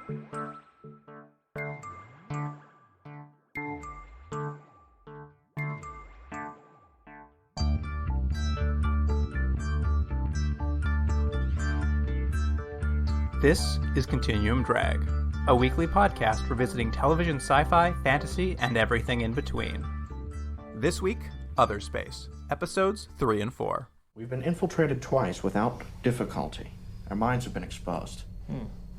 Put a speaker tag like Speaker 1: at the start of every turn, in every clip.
Speaker 1: This is Continuum Drag, a weekly podcast revisiting television sci-fi, fantasy, and everything in between. This week, Other Space, episodes 3 and 4.
Speaker 2: We've been infiltrated twice without difficulty. Our minds have been exposed.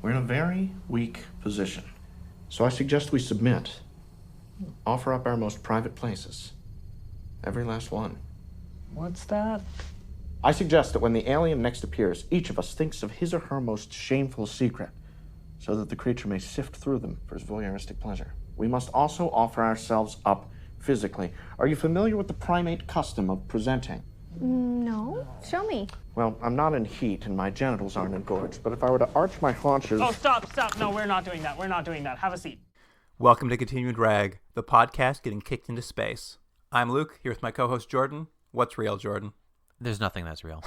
Speaker 2: We're in a very weak position. So I suggest we submit. Offer up our most private places. Every last one.
Speaker 3: What's that?
Speaker 2: I suggest that when the alien next appears, each of us thinks of his or her most shameful secret, so that the creature may sift through them for his voyeuristic pleasure. We must also offer ourselves up physically. Are you familiar with the primate custom of presenting?
Speaker 4: No. Show me.
Speaker 2: Well, I'm not in heat and my genitals aren't engorged, but if I were to arch my haunches...
Speaker 3: Oh, stop. No, we're not doing that. Have a seat.
Speaker 1: Welcome to Continuum Drag, the podcast getting kicked into space. I'm Luke, here with my co-host Jordan. What's real, Jordan?
Speaker 5: There's nothing that's real.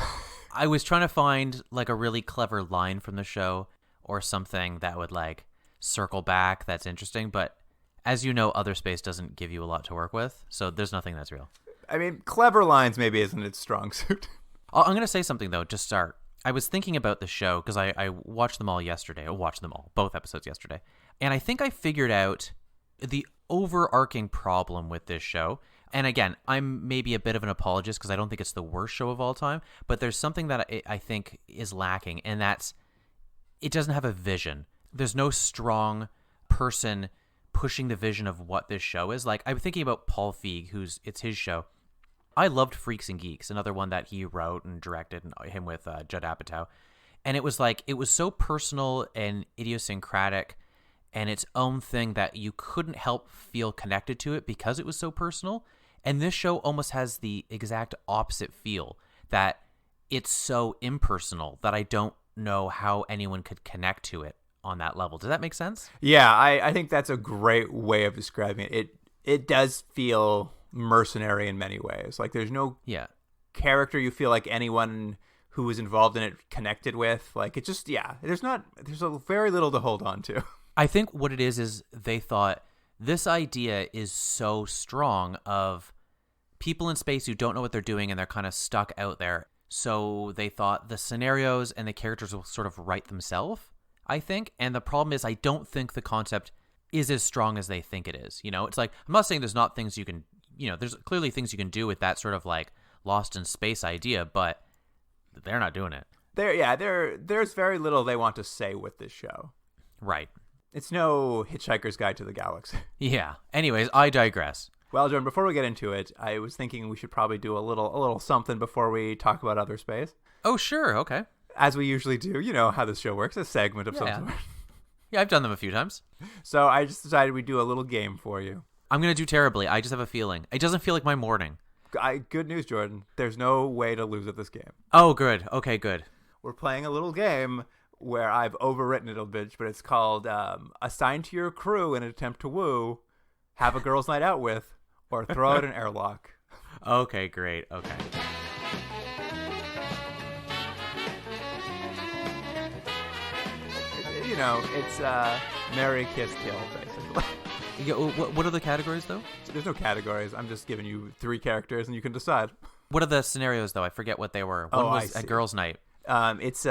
Speaker 5: I was trying to find like a really clever line from the show or something that would like circle back that's interesting, but as you know, Other Space doesn't give you a lot to work with, so there's nothing that's real.
Speaker 1: I mean, clever lines maybe isn't its strong suit.
Speaker 5: I'm going to say something though, just start. I was thinking about the show because I watched them all yesterday. I watched them all, both episodes yesterday. And I think I figured out the overarching problem with this show. And again, I'm maybe a bit of an apologist because I don't think it's the worst show of all time, but there's something that I think is lacking, and that's it doesn't have a vision. There's no strong person pushing the vision of what this show is. Like, I'm thinking about Paul Feig, it's his show. I loved Freaks and Geeks, another one that he wrote and directed, and him with Judd Apatow. And it was so personal and idiosyncratic and its own thing that you couldn't help feel connected to it because it was so personal. And this show almost has the exact opposite feel, that it's so impersonal that I don't know how anyone could connect to it on that level. Does that make sense?
Speaker 1: Yeah, I think that's a great way of describing it. It does feel mercenary in many ways. Like there's no character you feel like anyone who was involved in it connected with. Like it just, there's a very little to hold on to.
Speaker 5: I think what it is they thought this idea is so strong of people in space who don't know what they're doing and they're kind of stuck out there. So they thought the scenarios and the characters will sort of write themselves, I think. And the problem is I don't think the concept is as strong as they think it is. You know, it's like, I'm not saying there's not things you can, there's clearly things you can do with that sort of like lost in space idea, but they're not doing it.
Speaker 1: There's very little they want to say with this show.
Speaker 5: Right.
Speaker 1: It's no Hitchhiker's Guide to the Galaxy.
Speaker 5: Yeah. Anyways, I digress.
Speaker 1: Well, Jordan, before we get into it, I was thinking we should probably do a little something before we talk about Other Space.
Speaker 5: Oh, sure. Okay.
Speaker 1: As we usually do. You know how this show works, a segment of some sort.
Speaker 5: Yeah, I've done them a few times.
Speaker 1: So I just decided we'd do a little game for you.
Speaker 5: I'm going to do terribly. I just have a feeling. It doesn't feel like my morning.
Speaker 1: Good news, Jordan. There's no way to lose at this game.
Speaker 5: Oh, good. Okay, good.
Speaker 1: We're playing a little game where I've overwritten it a bit, but it's called Assign to Your Crew in an Attempt to Woo, Have a Girls' Night Out With, or Throw Out an Airlock.
Speaker 5: Okay, great. Okay.
Speaker 1: You know, it's Marry, Kiss, Kill, basically.
Speaker 5: Yeah, what are the categories, though?
Speaker 1: There's no categories. I'm just giving you 3 characters, and you can decide.
Speaker 5: What are the scenarios, though? I forget what they were. One was a girls' night.
Speaker 1: It's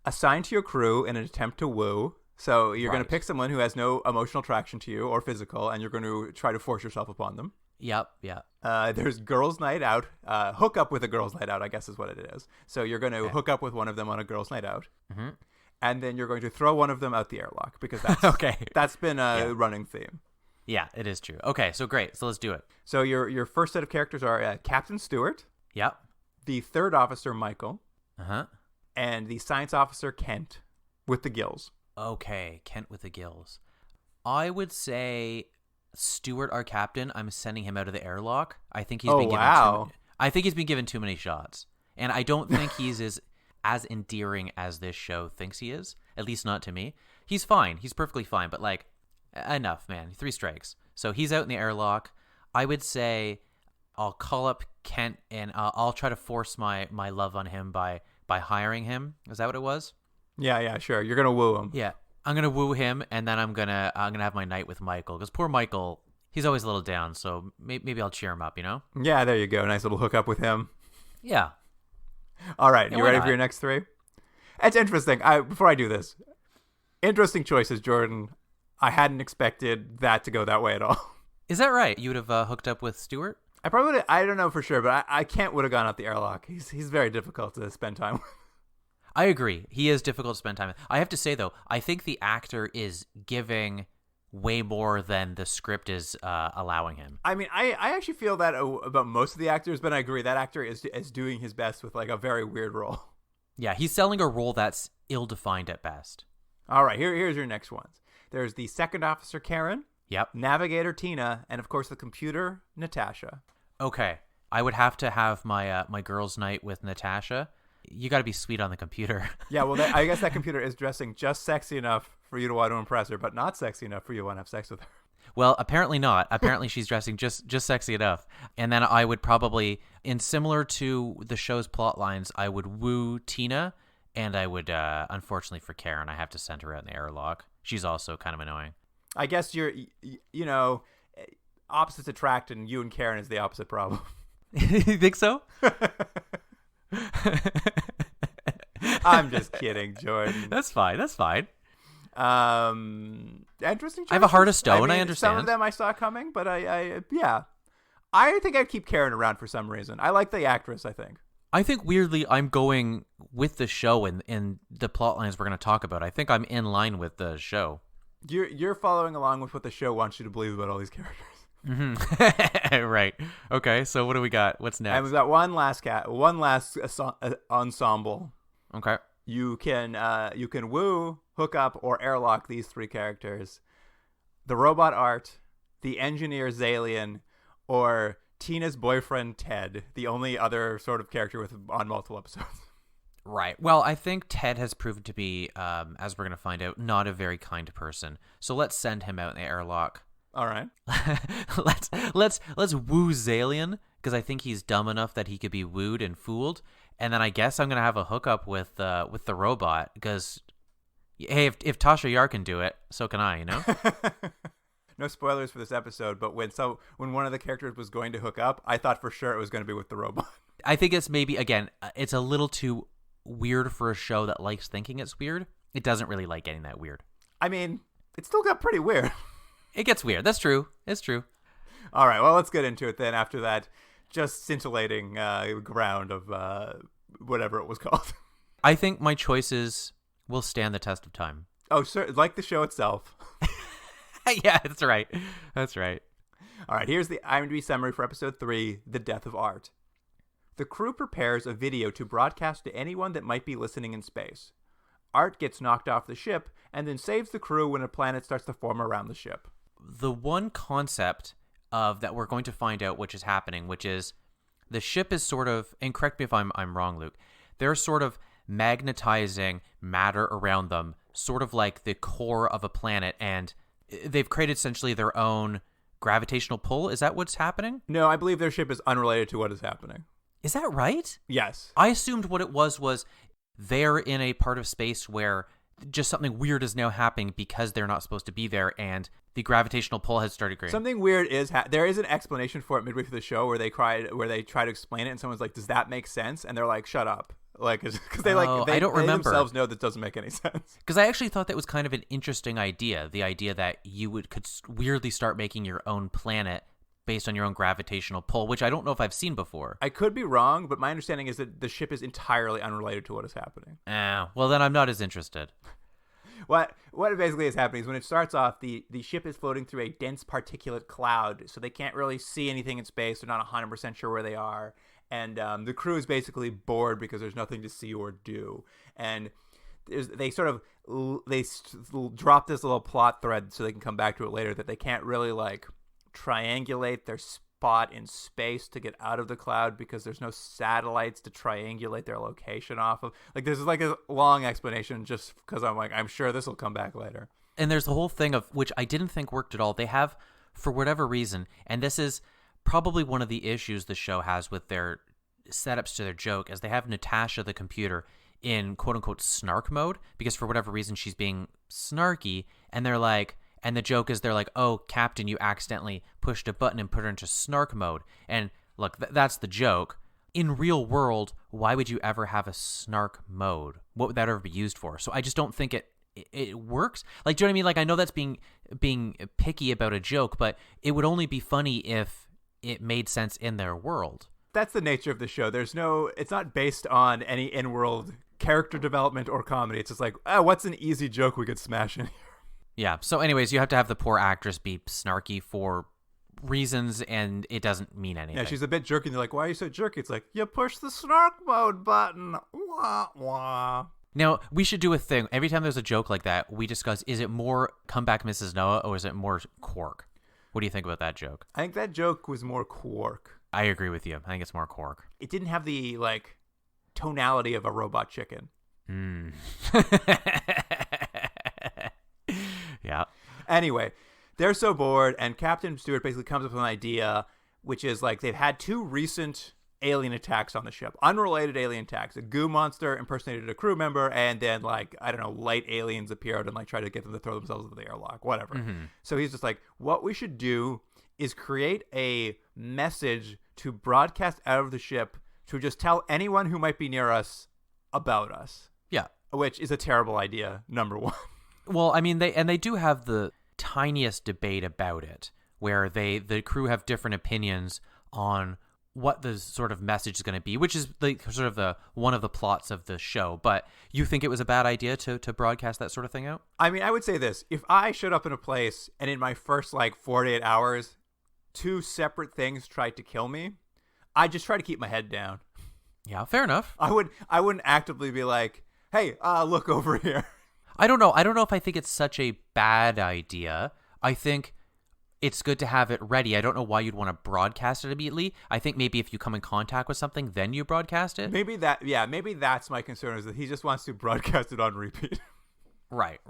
Speaker 1: Assign to your crew in an attempt to woo. So you're going to pick someone who has no emotional attraction to you or physical, and you're going to try to force yourself upon them.
Speaker 5: Yep, yeah.
Speaker 1: There's girls' night out. Hook up with a girls' night out, I guess is what it is. So you're going to hook up with one of them on a girls' night out. Mm-hmm. And then you're going to throw one of them out the airlock because that's that's been a running theme.
Speaker 5: Yeah, it is true. Okay, so great. So let's do it.
Speaker 1: So your first set of characters are Captain Stewart.
Speaker 5: Yep.
Speaker 1: The third officer, Michael.
Speaker 5: Uh-huh.
Speaker 1: And the science officer, Kent, with the gills.
Speaker 5: Okay, Kent with the gills. I would say Stewart, our captain, I'm sending him out of the airlock. I think he's been given too many shots. And I don't think he's as endearing as this show thinks he is. At least not to me. He's fine. He's perfectly fine. But like, enough, man. 3 strikes. So he's out in the airlock. I would say I'll call up Kent and I'll try to force my love on him by hiring him. Is that what it was?
Speaker 1: Yeah, sure. You're going to woo him.
Speaker 5: Yeah. I'm gonna woo him, and then I'm gonna have my night with Michael, because poor Michael, he's always a little down. So maybe I'll cheer him up.
Speaker 1: Yeah, there you go. Nice little hookup with him.
Speaker 5: Yeah.
Speaker 1: All right,
Speaker 5: Yeah,
Speaker 1: you ready for your next three? It's interesting. Before I do this, interesting choices, Jordan. I hadn't expected that to go that way at all.
Speaker 5: Is that right? You would have hooked up with Stuart?
Speaker 1: I don't know for sure, but I Kent would have gone out the airlock. He's very difficult to spend time with.
Speaker 5: I agree. He is difficult to spend time with. I have to say, though, I think the actor is giving way more than the script is allowing him.
Speaker 1: I mean, I actually feel that about most of the actors, but I agree that actor is doing his best with like a very weird role.
Speaker 5: Yeah, he's selling a role that's ill-defined at best.
Speaker 1: All right, here's your next ones. There's the second officer, Karen.
Speaker 5: Yep.
Speaker 1: Navigator, Tina, and of course the computer, Natasha.
Speaker 5: Okay, I would have to have my my girls' night with Natasha. You got to be sweet on the computer.
Speaker 1: Yeah, well, I guess that computer is dressing just sexy enough for you to want to impress her, but not sexy enough for you to want to have sex with her.
Speaker 5: Well, apparently not. Apparently she's dressing just sexy enough. And then I would probably, in similar to the show's plot lines, I would woo Tina, and I would, unfortunately for Karen, I have to send her out in the airlock. She's also kind of annoying.
Speaker 1: I guess opposites attract, and you and Karen is the opposite problem.
Speaker 5: You think so?
Speaker 1: I'm just kidding, Jordan.
Speaker 5: That's fine.
Speaker 1: Interesting choices.
Speaker 5: I have a heart of stone.
Speaker 1: I mean,
Speaker 5: I understand.
Speaker 1: Some of them I saw coming, but yeah. I think I'd keep Karen around for some reason. I like the actress, I think.
Speaker 5: I think weirdly I'm going with the show and the plot lines we're going to talk about. I think I'm in line with the show.
Speaker 1: You're following along with what the show wants you to believe about all these characters.
Speaker 5: Mm-hmm. Right. Okay. So what do we got? What's next?
Speaker 1: And we've got one last ensemble.
Speaker 5: Okay.
Speaker 1: You can woo, hook up, or airlock these three characters: the robot Art, the engineer Zalian, or Tina's boyfriend Ted, the only other sort of character on multiple episodes.
Speaker 5: Right. Well, I think Ted has proven to be, as we're going to find out, not a very kind person. So let's send him out in the airlock.
Speaker 1: All right.
Speaker 5: let's woo Zalian, because I think he's dumb enough that he could be wooed and fooled. And then I guess I'm gonna have a hookup with the robot, because hey, if Tasha Yar can do it, so can I.
Speaker 1: No spoilers for this episode, but when one of the characters was going to hook up, I thought for sure it was going to be with the robot.
Speaker 5: I think it's maybe, again, it's a little too weird for a show that likes thinking it's weird. It doesn't really like getting that weird.
Speaker 1: I mean, it still got pretty weird.
Speaker 5: It gets weird. That's true. It's true.
Speaker 1: All right. Well, let's get into it then. After that, just scintillating ground of whatever it was called.
Speaker 5: I think my choices will stand the test of time.
Speaker 1: Oh, sure. Like the show itself.
Speaker 5: Yeah, that's right. That's right.
Speaker 1: All right. Here's the IMDb summary for episode 3, The Death of Art. The crew prepares a video to broadcast to anyone that might be listening in space. Art gets knocked off the ship and then saves the crew when a planet starts to form around the ship.
Speaker 5: The one concept of that we're going to find out which is happening, which is the ship is sort of, and correct me if I'm wrong, Luke, they're sort of magnetizing matter around them, sort of like the core of a planet, and they've created essentially their own gravitational pull. Is that what's happening?
Speaker 1: No, I believe their ship is unrelated to what is happening.
Speaker 5: Is that right?
Speaker 1: Yes.
Speaker 5: I assumed what it was they're in a part of space where just something weird is now happening because they're not supposed to be there, and the gravitational pull has started creating.
Speaker 1: Something weird is there is an explanation for it midway through the show where they try to explain it, and someone's like, "Does that make sense?" And they're like, "Shut up." Like, because they
Speaker 5: I don't remember.
Speaker 1: Themselves know that doesn't make any sense.
Speaker 5: Because I actually thought that was kind of an interesting idea, the idea that you could weirdly start making your own planet based on your own gravitational pull, which I don't know if I've seen before.
Speaker 1: I could be wrong, but my understanding is that the ship is entirely unrelated to what is happening.
Speaker 5: Well, then I'm not as interested.
Speaker 1: What basically is happening is when it starts off, the ship is floating through a dense particulate cloud, so they can't really see anything in space. They're not 100% sure where they are. And the crew is basically bored because there's nothing to see or do. And they drop this little plot thread so they can come back to it later, that they can't really triangulate their spot in space to get out of the cloud because there's no satellites to triangulate their location off of. There's a long explanation just because I'm sure this will come back later.
Speaker 5: And there's the whole thing of, which I didn't think worked at all. They have, for whatever reason, and this is probably one of the issues the show has with their setups to their joke, as they have Natasha the computer in quote unquote snark mode because for whatever reason she's being snarky, and they're like, and the joke is they're like, oh, Captain, you accidentally pushed a button and put her into snark mode. And look, that's the joke. In real world, why would you ever have a snark mode? What would that ever be used for? So I just don't think it works. Like, do you know what I mean? Like, I know that's being picky about a joke, but it would only be funny if it made sense in their world.
Speaker 1: That's the nature of the show. It's not based on any in-world character development or comedy. It's just like, what's an easy joke we could smash in here?
Speaker 5: Yeah. So anyways, you have to have the poor actress be snarky for reasons, and it doesn't mean anything.
Speaker 1: Yeah, she's a bit jerky. And they're like, why are you so jerky? It's like, you push the snark mode button. Wah, wah.
Speaker 5: Now, we should do a thing. Every time there's a joke like that, we discuss, is it more Comeback Mrs. Noah or is it more Quark? What do you think about that joke?
Speaker 1: I think that joke was more Quark.
Speaker 5: I agree with you. I think it's more Quark.
Speaker 1: It didn't have the, like, tonality of a robot chicken.
Speaker 5: Yeah.
Speaker 1: Anyway, they're so bored, and Captain Stewart basically comes up with an idea, which is like they've had 2 recent alien attacks on the ship, unrelated alien attacks. A goo monster impersonated a crew member, and then, like, I don't know, light aliens appeared and like tried to get them to throw themselves into the airlock, whatever. Mm-hmm. So he's just like, what we should do is create a message to broadcast out of the ship to just tell anyone who might be near us about us.
Speaker 5: Yeah.
Speaker 1: Which is a terrible idea, number one.
Speaker 5: Well, I mean, they do have the tiniest debate about it, where the crew have different opinions on what the sort of message is going to be, which is the sort of the one of the plots of the show. But you think it was a bad idea to broadcast that sort of thing out?
Speaker 1: I mean, I would say this: if I showed up in a place and in my first 48 hours, 2 separate things tried to kill me, I'd just try to keep my head down.
Speaker 5: Yeah, fair enough.
Speaker 1: I wouldn't actively be like, hey, look over here.
Speaker 5: I don't know if I think it's such a bad idea. I think it's good to have it ready. I don't know why you'd want to broadcast it immediately. I think maybe if you come in contact with something, then you broadcast it.
Speaker 1: Maybe that's my concern, is that he just wants to broadcast it on repeat.
Speaker 5: Right.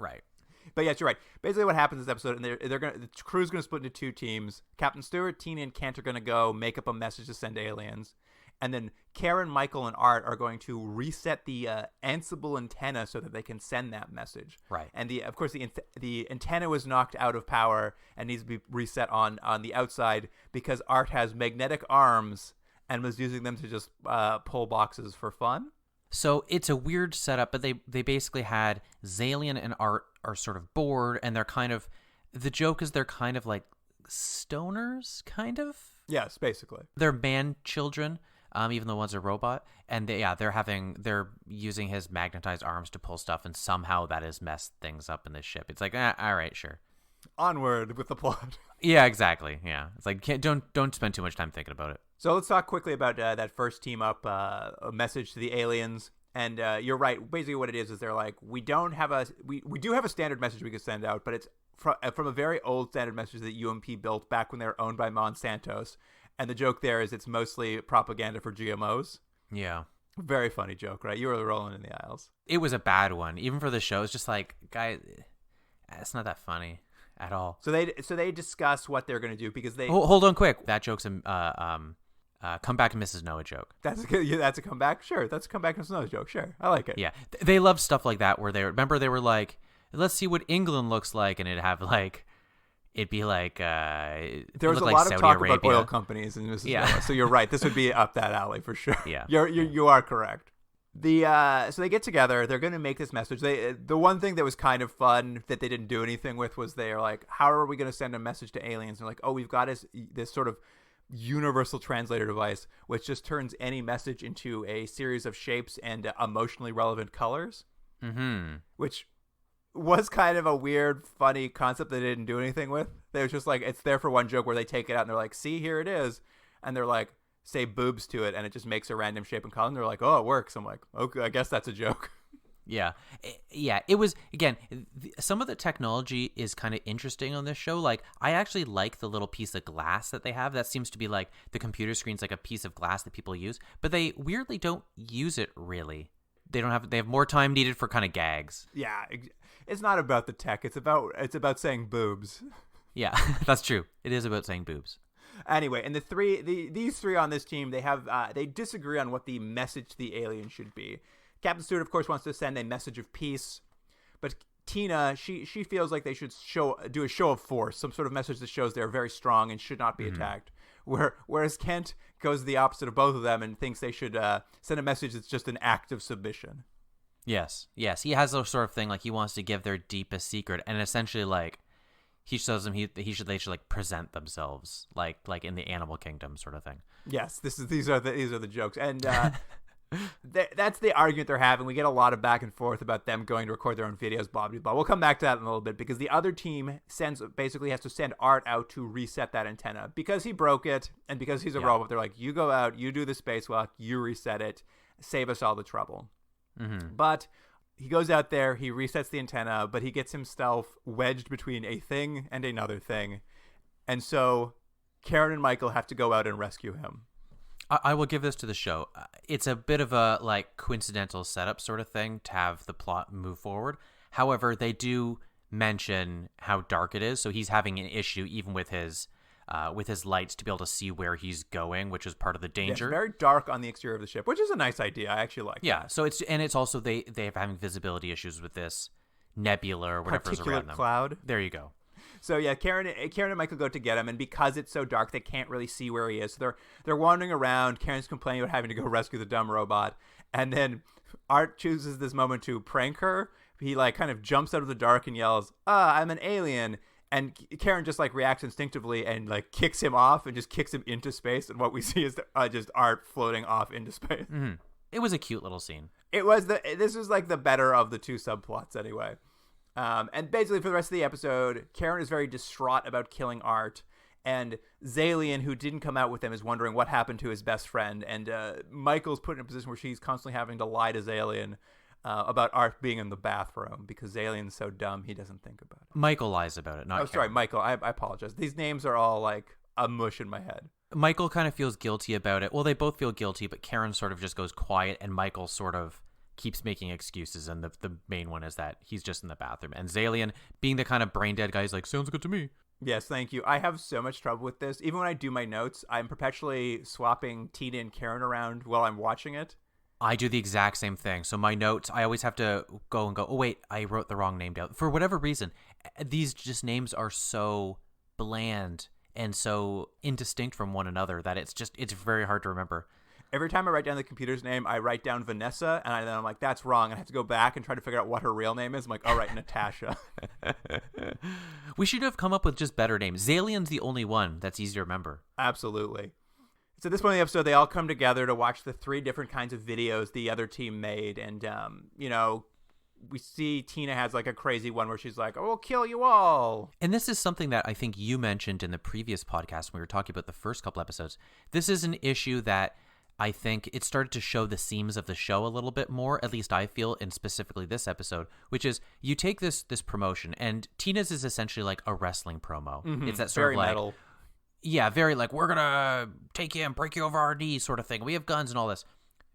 Speaker 1: But yes, you're right. Basically what happens in this episode, and the crew's going to split into 2 teams. Captain Stewart, Tina, and Kent are going to go make up a message to send to aliens. And then Karen, Michael, and Art are going to reset the Ansible antenna so that they can send that message.
Speaker 5: Right.
Speaker 1: And of course, the antenna was knocked out of power and needs to be reset on the outside because Art has magnetic arms and was using them to just pull boxes for fun.
Speaker 5: So it's a weird setup, but they basically had Zalian and Art are sort of bored, and they're kind of, the joke is they're kind of like stoners, kind of.
Speaker 1: Yes, basically.
Speaker 5: They're man children. Even though one's a robot, and they're using his magnetized arms to pull stuff, and somehow that has messed things up in this ship. It's like, all right, sure.
Speaker 1: Onward with the plot.
Speaker 5: Yeah, exactly. Yeah, it's like don't spend too much time thinking about it.
Speaker 1: So let's talk quickly about that first team up, a message to the aliens. And you're right. Basically, what it is they're like, we do have a standard message we could send out, but it's from a very old standard message that UMP built back when they were owned by Monsanto's. And the joke there is it's mostly propaganda for GMOs.
Speaker 5: Yeah.
Speaker 1: Very funny joke, right? You were rolling in the aisles.
Speaker 5: It was a bad one. Even for the show, it's just like, guys, it's not that funny at all.
Speaker 1: So they discuss what they're going to do because they...
Speaker 5: Hold on quick. That joke's a Comeback Mrs. Noah joke.
Speaker 1: That's a comeback? Sure. That's a Comeback Mrs. Noah joke. Sure. I like it.
Speaker 5: Yeah. They love stuff like that where they were like, let's see what England looks like, and it'd have like... It'd be like
Speaker 1: there was a lot of
Speaker 5: Saudi
Speaker 1: talk
Speaker 5: Arabia.
Speaker 1: about oil companies in Mrs. Noah, so you're right. This would be up that alley for sure.
Speaker 5: Yeah,
Speaker 1: you are correct. So they get together. They're going to make this message. The one thing that was kind of fun that they didn't do anything with was they're like, how are we going to send a message to aliens? And they're like, oh, we've got this sort of universal translator device, which just turns any message into a series of shapes and emotionally relevant colors.
Speaker 5: Mm-hmm.
Speaker 1: Which was kind of a weird, funny concept they didn't do anything with. They was just like, it's there for one joke where they take it out and they're like, see, here it is. And they're like, say boobs to it, and it just makes a random shape and color. And they're like, oh, it works. I'm like, okay, I guess that's a joke.
Speaker 5: Yeah. It was, again, some of the technology is kind of interesting on this show. Like, I actually like the little piece of glass that they have. That seems to be like the computer screen's like a piece of glass that people use, but they weirdly don't use it really. They have more time needed for kind of gags.
Speaker 1: Yeah. It's not about the tech. It's about saying boobs.
Speaker 5: Yeah, that's true. It is about saying boobs.
Speaker 1: Anyway, and these three on this team, they disagree on what the message to the alien should be. Captain Stewart, of course, wants to send a message of peace, but Tina, she feels like they should do a show of force, some sort of message that shows they're very strong and should not be attacked. Whereas Kent goes the opposite of both of them and thinks they should send a message that's just an act of submission.
Speaker 5: Yes. He has a sort of thing like he wants to give their deepest secret, and essentially like he shows them they should like present themselves like in the animal kingdom sort of thing.
Speaker 1: Yes, these are the jokes, and that's the argument they're having. We get a lot of back and forth about them going to record their own videos, blah blah blah. We'll come back to that in a little bit because the other team basically has to send Art out to reset that antenna because he broke it, and because he's a robot. They're like, you go out, you do the spacewalk, you reset it, save us all the trouble. But he goes out there, he resets the antenna, but he gets himself wedged between a thing and another thing. And so Karen and Michael have to go out and rescue him.
Speaker 5: I will give this to the show. It's a bit of a like coincidental setup sort of thing to have the plot move forward. However, they do mention how dark it is. So he's having an issue even with his lights to be able to see where he's going, which is part of the danger.
Speaker 1: It's very dark on the exterior of the ship, which is a nice idea. I actually like that.
Speaker 5: So it's also they have having visibility isthey're with this nebula or whatever's around them.
Speaker 1: Cloud.
Speaker 5: There you go.
Speaker 1: So yeah, Karen and Michael go to get him, and because it's so dark, they can't really see where he is. So they're wandering around. Karen's complaining about having to go rescue the dumb robot, and then Art chooses this moment to prank her. He like kind of jumps out of the dark and yells, I'm an alien. And Karen just like reacts instinctively and like kicks him off and just kicks him into space. And what we see is just Art floating off into space.
Speaker 5: Mm-hmm. It was a cute little scene.
Speaker 1: This was like the better of the two subplots anyway. And basically for the rest of the episode, Karen is very distraught about killing Art. And Zalian, who didn't come out with them, is wondering what happened to his best friend. And Michael's put in a position where she's constantly having to lie to Zalian about Art being in the bathroom because Zalian's so dumb he doesn't think about it.
Speaker 5: Michael lies about it, not Karen.
Speaker 1: Sorry, Michael. I apologize. These names are all like a mush in my head.
Speaker 5: Michael kind of feels guilty about it. Well, they both feel guilty, but Karen sort of just goes quiet, and Michael sort of keeps making excuses, and the main one is that he's just in the bathroom. And Zalian, being the kind of brain-dead guy, is like, sounds good to me.
Speaker 1: Yes, thank you. I have so much trouble with this. Even when I do my notes, I'm perpetually swapping Tina and Karen around while I'm watching it.
Speaker 5: I do the exact same thing. So my notes, I always have to go, oh wait, I wrote the wrong name down. For whatever reason, these just names are so bland and so indistinct from one another that it's very hard to remember.
Speaker 1: Every time I write down the computer's name, I write down Vanessa, and then I'm like, that's wrong. I have to go back and try to figure out what her real name is. I'm like, all right, Natasha.
Speaker 5: We should have come up with just better names. Zalian's the only one that's easy to remember.
Speaker 1: Absolutely. So at this point in the episode, they all come together to watch the 3 different kinds of videos the other team made. And, we see Tina has like a crazy one where she's like, oh, we'll kill you all.
Speaker 5: And this is something that I think you mentioned in the previous podcast when we were talking about the first couple episodes. This is an issue that I think it started to show the seams of the show a little bit more, at least I feel, in specifically this episode, which is you take this promotion, and Tina's is essentially like a wrestling promo.
Speaker 1: Mm-hmm.
Speaker 5: It's that sort
Speaker 1: very
Speaker 5: of like...
Speaker 1: metal.
Speaker 5: Yeah, very like, we're going to take you and break you over our knees sort of thing. We have guns and all this.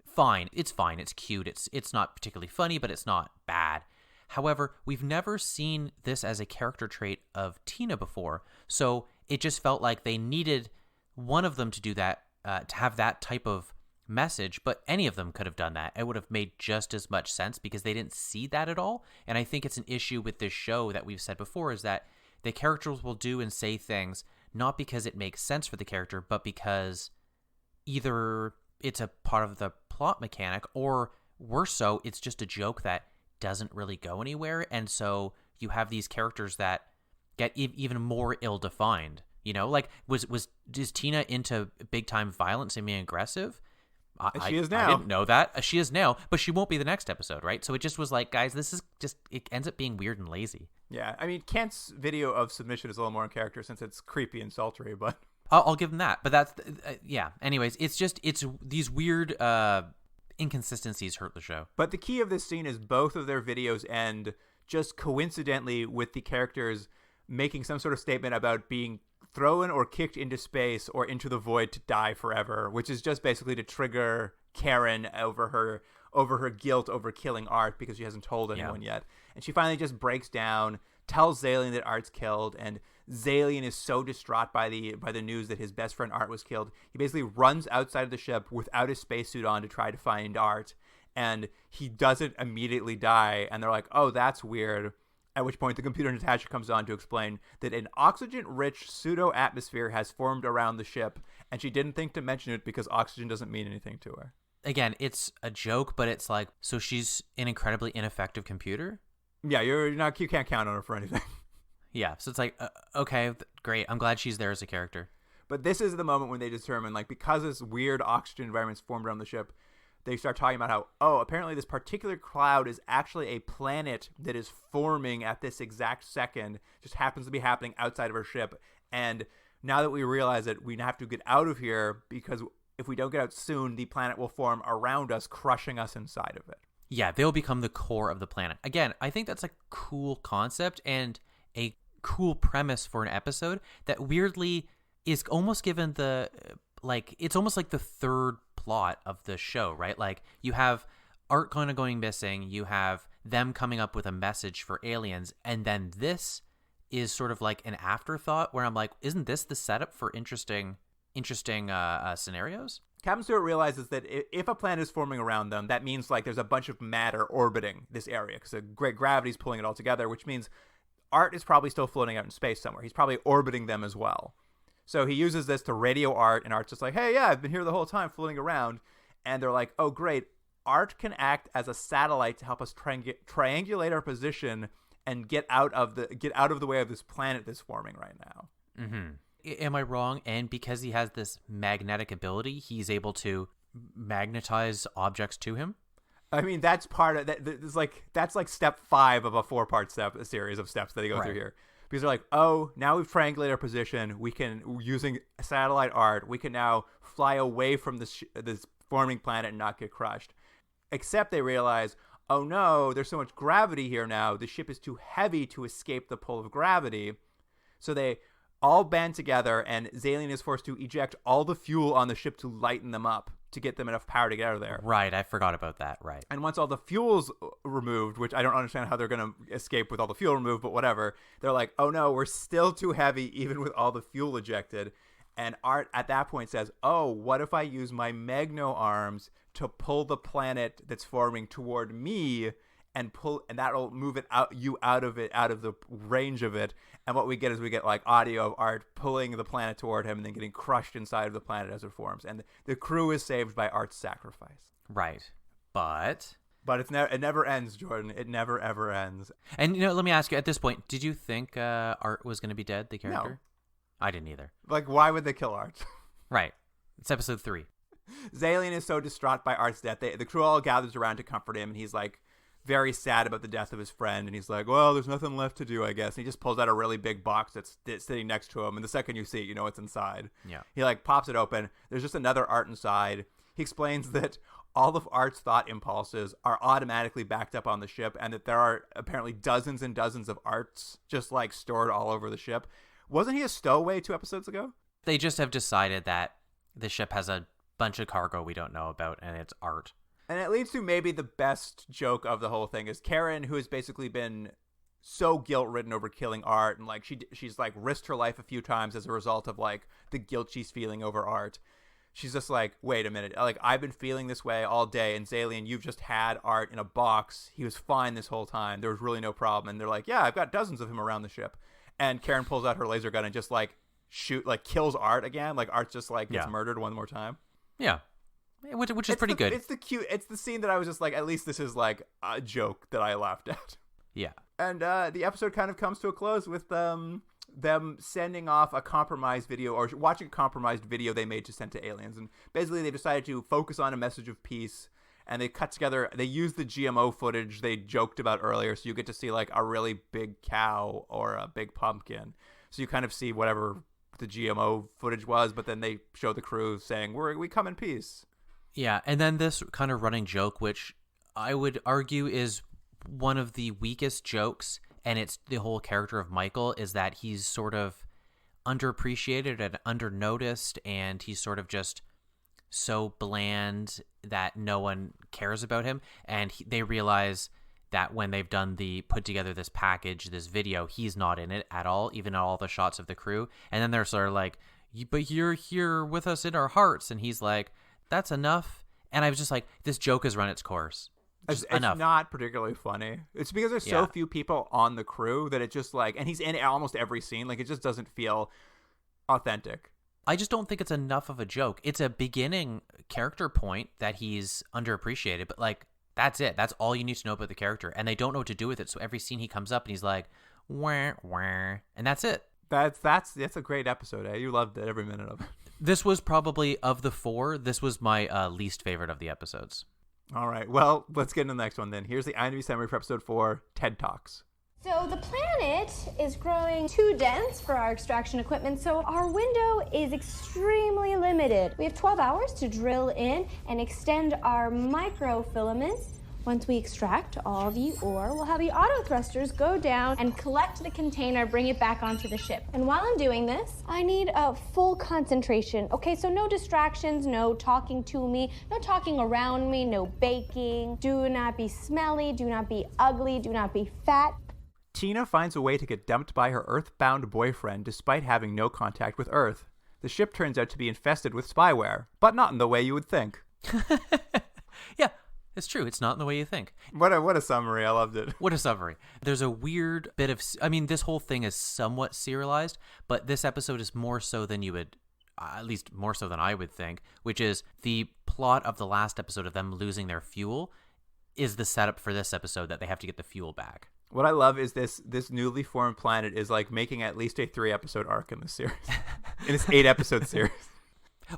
Speaker 5: Fine. It's cute. It's not particularly funny, but it's not bad. However, we've never seen this as a character trait of Tina before. So it just felt like they needed one of them to do that, to have that type of message. But any of them could have done that. It would have made just as much sense because they didn't see that at all. And I think it's an issue with this show that we've said before is that the characters will do and say things not because it makes sense for the character, but because either it's a part of the plot mechanic or worse so, it's just a joke that doesn't really go anywhere. And so you have these characters that get even more ill-defined. Like is Tina into big-time violence and being aggressive?
Speaker 1: She is now.
Speaker 5: I didn't know that. She is now, but she won't be the next episode, right? So it just was like, guys, this is just, it ends up being weird and lazy.
Speaker 1: Yeah, I mean, Kent's video of submission is a little more in character since it's creepy and sultry, but...
Speaker 5: I'll give him that, but that's, yeah. Anyways, it's these weird inconsistencies hurt the show.
Speaker 1: But the key of this scene is both of their videos end just coincidentally with the characters making some sort of statement about being thrown or kicked into space or into the void to die forever, which is just basically to trigger Karen over her guilt over killing Art because she hasn't told anyone yet. And she finally just breaks down, tells Zalian that Art's killed, and Zalian is so distraught by the news that his best friend Art was killed. He basically runs outside of the ship without his spacesuit on to try to find Art. and he doesn't immediately die, and they're like, oh, that's weird. At which point the computer Natasha comes on to explain that an oxygen-rich pseudo-atmosphere has formed around the ship, and she didn't think to mention it because oxygen doesn't mean anything to her.
Speaker 5: Again, it's a joke, but it's like, so she's an incredibly ineffective computer?
Speaker 1: Yeah, you can't count on her for anything.
Speaker 5: Yeah, so it's like, okay, great. I'm glad she's there as a character.
Speaker 1: But this is the moment when they determine, like, because this weird oxygen environment's formed around the ship, they start talking about how, oh, apparently this particular cloud is actually a planet that is forming at this exact second, just happens to be happening outside of our ship. And now that we realize it, we have to get out of here, because if we don't get out soon, the planet will form around us, crushing us inside of it.
Speaker 5: Yeah, they'll become the core of the planet. Again, I think that's a cool concept and a cool premise for an episode that weirdly is almost given the, like, it's almost like the third plot of the show, right? Like, you have Art kind of going missing, you have them coming up with a message for aliens, and then this is sort of like an afterthought where I'm like, isn't this the setup for interesting scenarios?
Speaker 1: Captain Stewart realizes that if a planet is forming around them, that means like there's a bunch of matter orbiting this area because the great gravity is pulling it all together, which means Art is probably still floating out in space somewhere. He's probably orbiting them as well. So he uses this to radio Art, and Art's just like, hey, yeah, I've been here the whole time floating around. And they're like, oh, great. Art can act as a satellite to help us triangulate our position and get out of the way of this planet that's forming right now.
Speaker 5: Mm-hmm. Am I wrong? And because he has this magnetic ability, he's able to magnetize objects to him?
Speaker 1: I mean, that's part of that. That's like step 5 of a series of steps that they go through here. Because they're like, oh, now we've triangulated our position. We can, using satellite Art, we can now fly away from this forming planet and not get crushed. Except they realize, oh no, there's so much gravity here now. The ship is too heavy to escape the pull of gravity. So they all band together, and Zalian is forced to eject all the fuel on the ship to lighten them up, to get them enough power to get out of there.
Speaker 5: Right, I forgot about that, right.
Speaker 1: And once all the fuel's removed, which I don't understand how they're going to escape with all the fuel removed, but whatever, they're like, oh no, we're still too heavy even with all the fuel ejected. And Art at that point says, oh, what if I use my Magno arms to pull the planet that's forming toward me and that'll move it out of the range of it. And what we get is like audio of Art pulling the planet toward him and then getting crushed inside of the planet as it forms. And the crew is saved by Art's sacrifice.
Speaker 5: Right. But
Speaker 1: it never ends, Jordan. It never, ever ends.
Speaker 5: And, let me ask you, at this point, did you think Art was going to be dead, the character?
Speaker 1: No.
Speaker 5: I didn't either.
Speaker 1: Like, why would they kill Art?
Speaker 5: Right. It's episode 3.
Speaker 1: Zalian is so distraught by Art's death. The crew all gathers around to comfort him, and he's like very sad about the death of his friend. And he's like, well, there's nothing left to do, I guess. And he just pulls out a really big box that's sitting next to him. And the second you see it, you know what's inside.
Speaker 5: Yeah.
Speaker 1: He like pops it open. There's just another Art inside. He explains that all of Art's thought impulses are automatically backed up on the ship, and that there are apparently dozens and dozens of Arts just like stored all over the ship. Wasn't he a stowaway 2 episodes ago?
Speaker 5: They just have decided that the ship has a bunch of cargo we don't know about, and it's Art.
Speaker 1: And it leads to maybe the best joke of the whole thing is Karen, who has basically been so guilt-ridden over killing Art, and like she's like risked her life a few times as a result of like the guilt she's feeling over Art. She's just like, wait a minute, like I've been feeling this way all day, and Zalian, you've just had Art in a box. He was fine this whole time. There was really no problem. And they're like, yeah, I've got dozens of him around the ship. And Karen pulls out her laser gun and just like kills Art again. Like Art just like gets murdered one more time.
Speaker 5: Yeah. Which is pretty good.
Speaker 1: It's the scene that I was just like, at least this is like a joke that I laughed at.
Speaker 5: Yeah.
Speaker 1: And the episode kind of comes to a close with them sending off a compromised video, or watching a compromised video they made to send to aliens. And basically they decided to focus on a message of peace, and they cut together, they used the GMO footage they joked about earlier, so you get to see like a really big cow or a big pumpkin. So you kind of see whatever the GMO footage was, but then they show the crew saying, we come in peace.
Speaker 5: Yeah, and then this kind of running joke, which I would argue is one of the weakest jokes, and it's the whole character of Michael, is that he's sort of underappreciated and undernoticed, and he's sort of just so bland that no one cares about him. And they realize that when they've put together this package, this video, he's not in it at all, even all the shots of the crew. And then they're sort of like, but you're here with us in our hearts. And he's like, that's enough. And I was just like, this joke has run its course.
Speaker 1: It's
Speaker 5: enough.
Speaker 1: not particularly funny. It's because there's so few people on the crew that it just like, and he's in almost every scene. Like, it just doesn't feel authentic.
Speaker 5: I just don't think it's enough of a joke. It's a beginning character point that he's underappreciated, but like, that's it. That's all you need to know about the character. And they don't know what to do with it. So every scene he comes up and he's like, wah, wah, and that's it.
Speaker 1: That's a great episode, eh? You loved it, every minute of it.
Speaker 5: This was probably, of the 4, this was my least favorite of the episodes.
Speaker 1: All right. Well, let's get into the next one then. Here's the IMDb summary for episode 4, TED Talks.
Speaker 4: So the planet is growing too dense for our extraction equipment, so our window is extremely limited. We have 12 hours to drill in and extend our microfilaments. Once we extract all the ore, we'll have the auto thrusters go down and collect the container, bring it back onto the ship. And while I'm doing this, I need a full concentration. Okay, so no distractions, no talking to me, no talking around me, no baking. Do not be smelly, do not be ugly, do not be fat.
Speaker 1: Tina finds a way to get dumped by her Earth-bound boyfriend despite having no contact with Earth. The ship turns out to be infested with spyware, but not in the way you would think.
Speaker 5: Yeah. It's true. It's not in the way you think.
Speaker 1: What a summary. I loved it.
Speaker 5: What a summary. There's a weird bit of... I mean, this whole thing is somewhat serialized, but this episode is more so than you would... at least more so than I would think, which is the plot of the last episode of them losing their fuel is the setup for this episode that they have to get the fuel back.
Speaker 1: What I love is this newly formed planet is like making at least a 3-episode arc in this series. In this 8-episode series.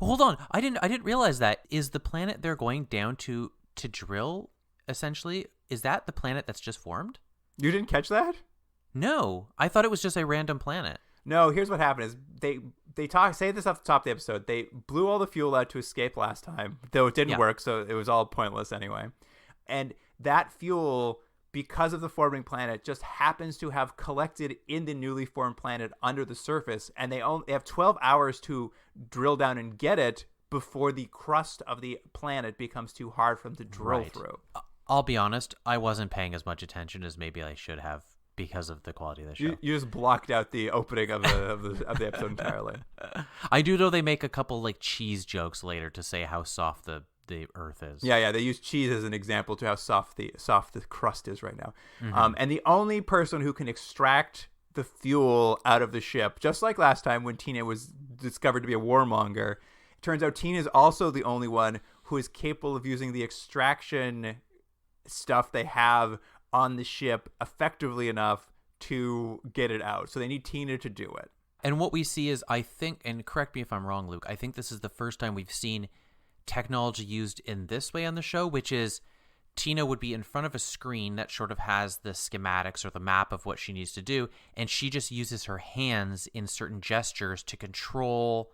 Speaker 5: Hold on. I didn't realize that. Is the planet they're going down to drill, essentially, is that the planet that's just formed?
Speaker 1: You didn't catch that?
Speaker 5: No, I thought it was just a random planet.
Speaker 1: No, here's what happened is they say this off the top of the episode. They blew all the fuel out to escape last time, though it didn't work, so it was all pointless anyway. And that fuel, because of the forming planet, just happens to have collected in the newly formed planet under the surface, and they have 12 hours to drill down and get it before the crust of the planet becomes too hard for them to drill through.
Speaker 5: I'll be honest, I wasn't paying as much attention as maybe I should have because of the quality of the show.
Speaker 1: You just blocked out the opening of the episode entirely.
Speaker 5: I do know they make a couple like cheese jokes later to say how soft the Earth is.
Speaker 1: Yeah, they use cheese as an example to how soft the crust is right now. Mm-hmm. And the only person who can extract the fuel out of the ship, just like last time when Tina was discovered to be a warmonger, turns out Tina is also the only one who is capable of using the extraction stuff they have on the ship effectively enough to get it out. So they need Tina to do it.
Speaker 5: And what we see is, I think, and correct me if I'm wrong, Luke, I think this is the first time we've seen technology used in this way on the show, which is Tina would be in front of a screen that sort of has the schematics or the map of what she needs to do, and she just uses her hands in certain gestures to control,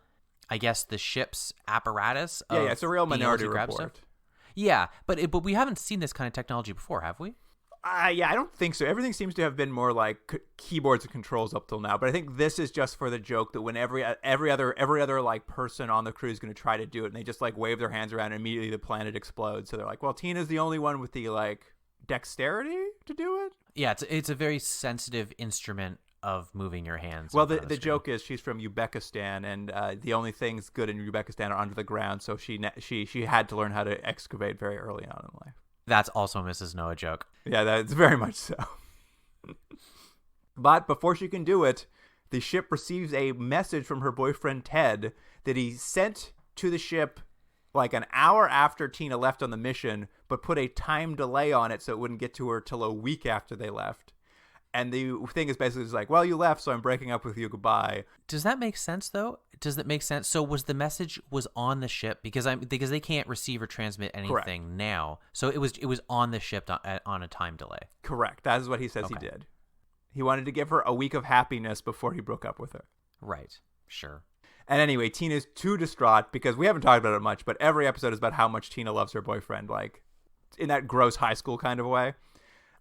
Speaker 5: I guess, the ship's apparatus.
Speaker 1: Yeah, it's a real Minority Report.
Speaker 5: Stuff. Yeah, but we haven't seen this kind of technology before, have we?
Speaker 1: Yeah, I don't think so. Everything seems to have been more like keyboards and controls up till now. But I think this is just for the joke that when every other like person on the crew is going to try to do it, and they just like wave their hands around, and immediately the planet explodes. So they're like, well, Tina's the only one with the like dexterity to do it.
Speaker 5: Yeah, it's a very sensitive instrument of moving your hands.
Speaker 1: Well, the joke is she's from Uzbekistan, and the only things good in Uzbekistan are under the ground. So she had to learn how to excavate very early on in life.
Speaker 5: That's also a Mrs. Noah joke.
Speaker 1: Yeah, that's very much so. But before she can do it, the ship receives a message from her boyfriend Ted that he sent to the ship like an hour after Tina left on the mission, but put a time delay on it so it wouldn't get to her till a week after they left. And the thing is basically just like, well, you left, so I'm breaking up with you. Goodbye.
Speaker 5: Does that make sense, though? Does that make sense? So was the message was on the ship because they can't receive or transmit anything
Speaker 1: Correct.
Speaker 5: now. So it was on the ship on a time delay.
Speaker 1: Correct. That is what he says he did. He wanted to give her a week of happiness before he broke up with her.
Speaker 5: Right. Sure.
Speaker 1: And anyway, Tina's too distraught because we haven't talked about it much, but every episode is about how much Tina loves her boyfriend, like in that gross high school kind of way.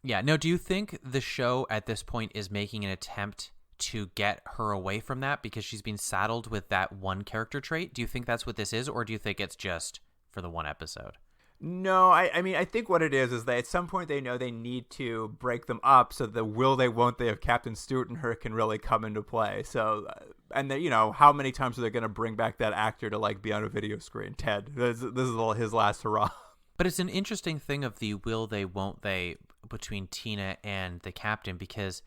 Speaker 5: Yeah. No, do you think the show at this point is making an attempt to get her away from that because she's been saddled with that one character trait? Do you think that's what this is, or do you think it's just for the one episode?
Speaker 1: No, I mean, I think what it is that at some point they know they need to break them up so the will they, won't they of Captain Stewart and her can really come into play. So And then, how many times are they going to bring back that actor to like be on a video screen? Ted, this is his last hurrah.
Speaker 5: But it's an interesting thing of the will they, won't they between Tina and the captain, because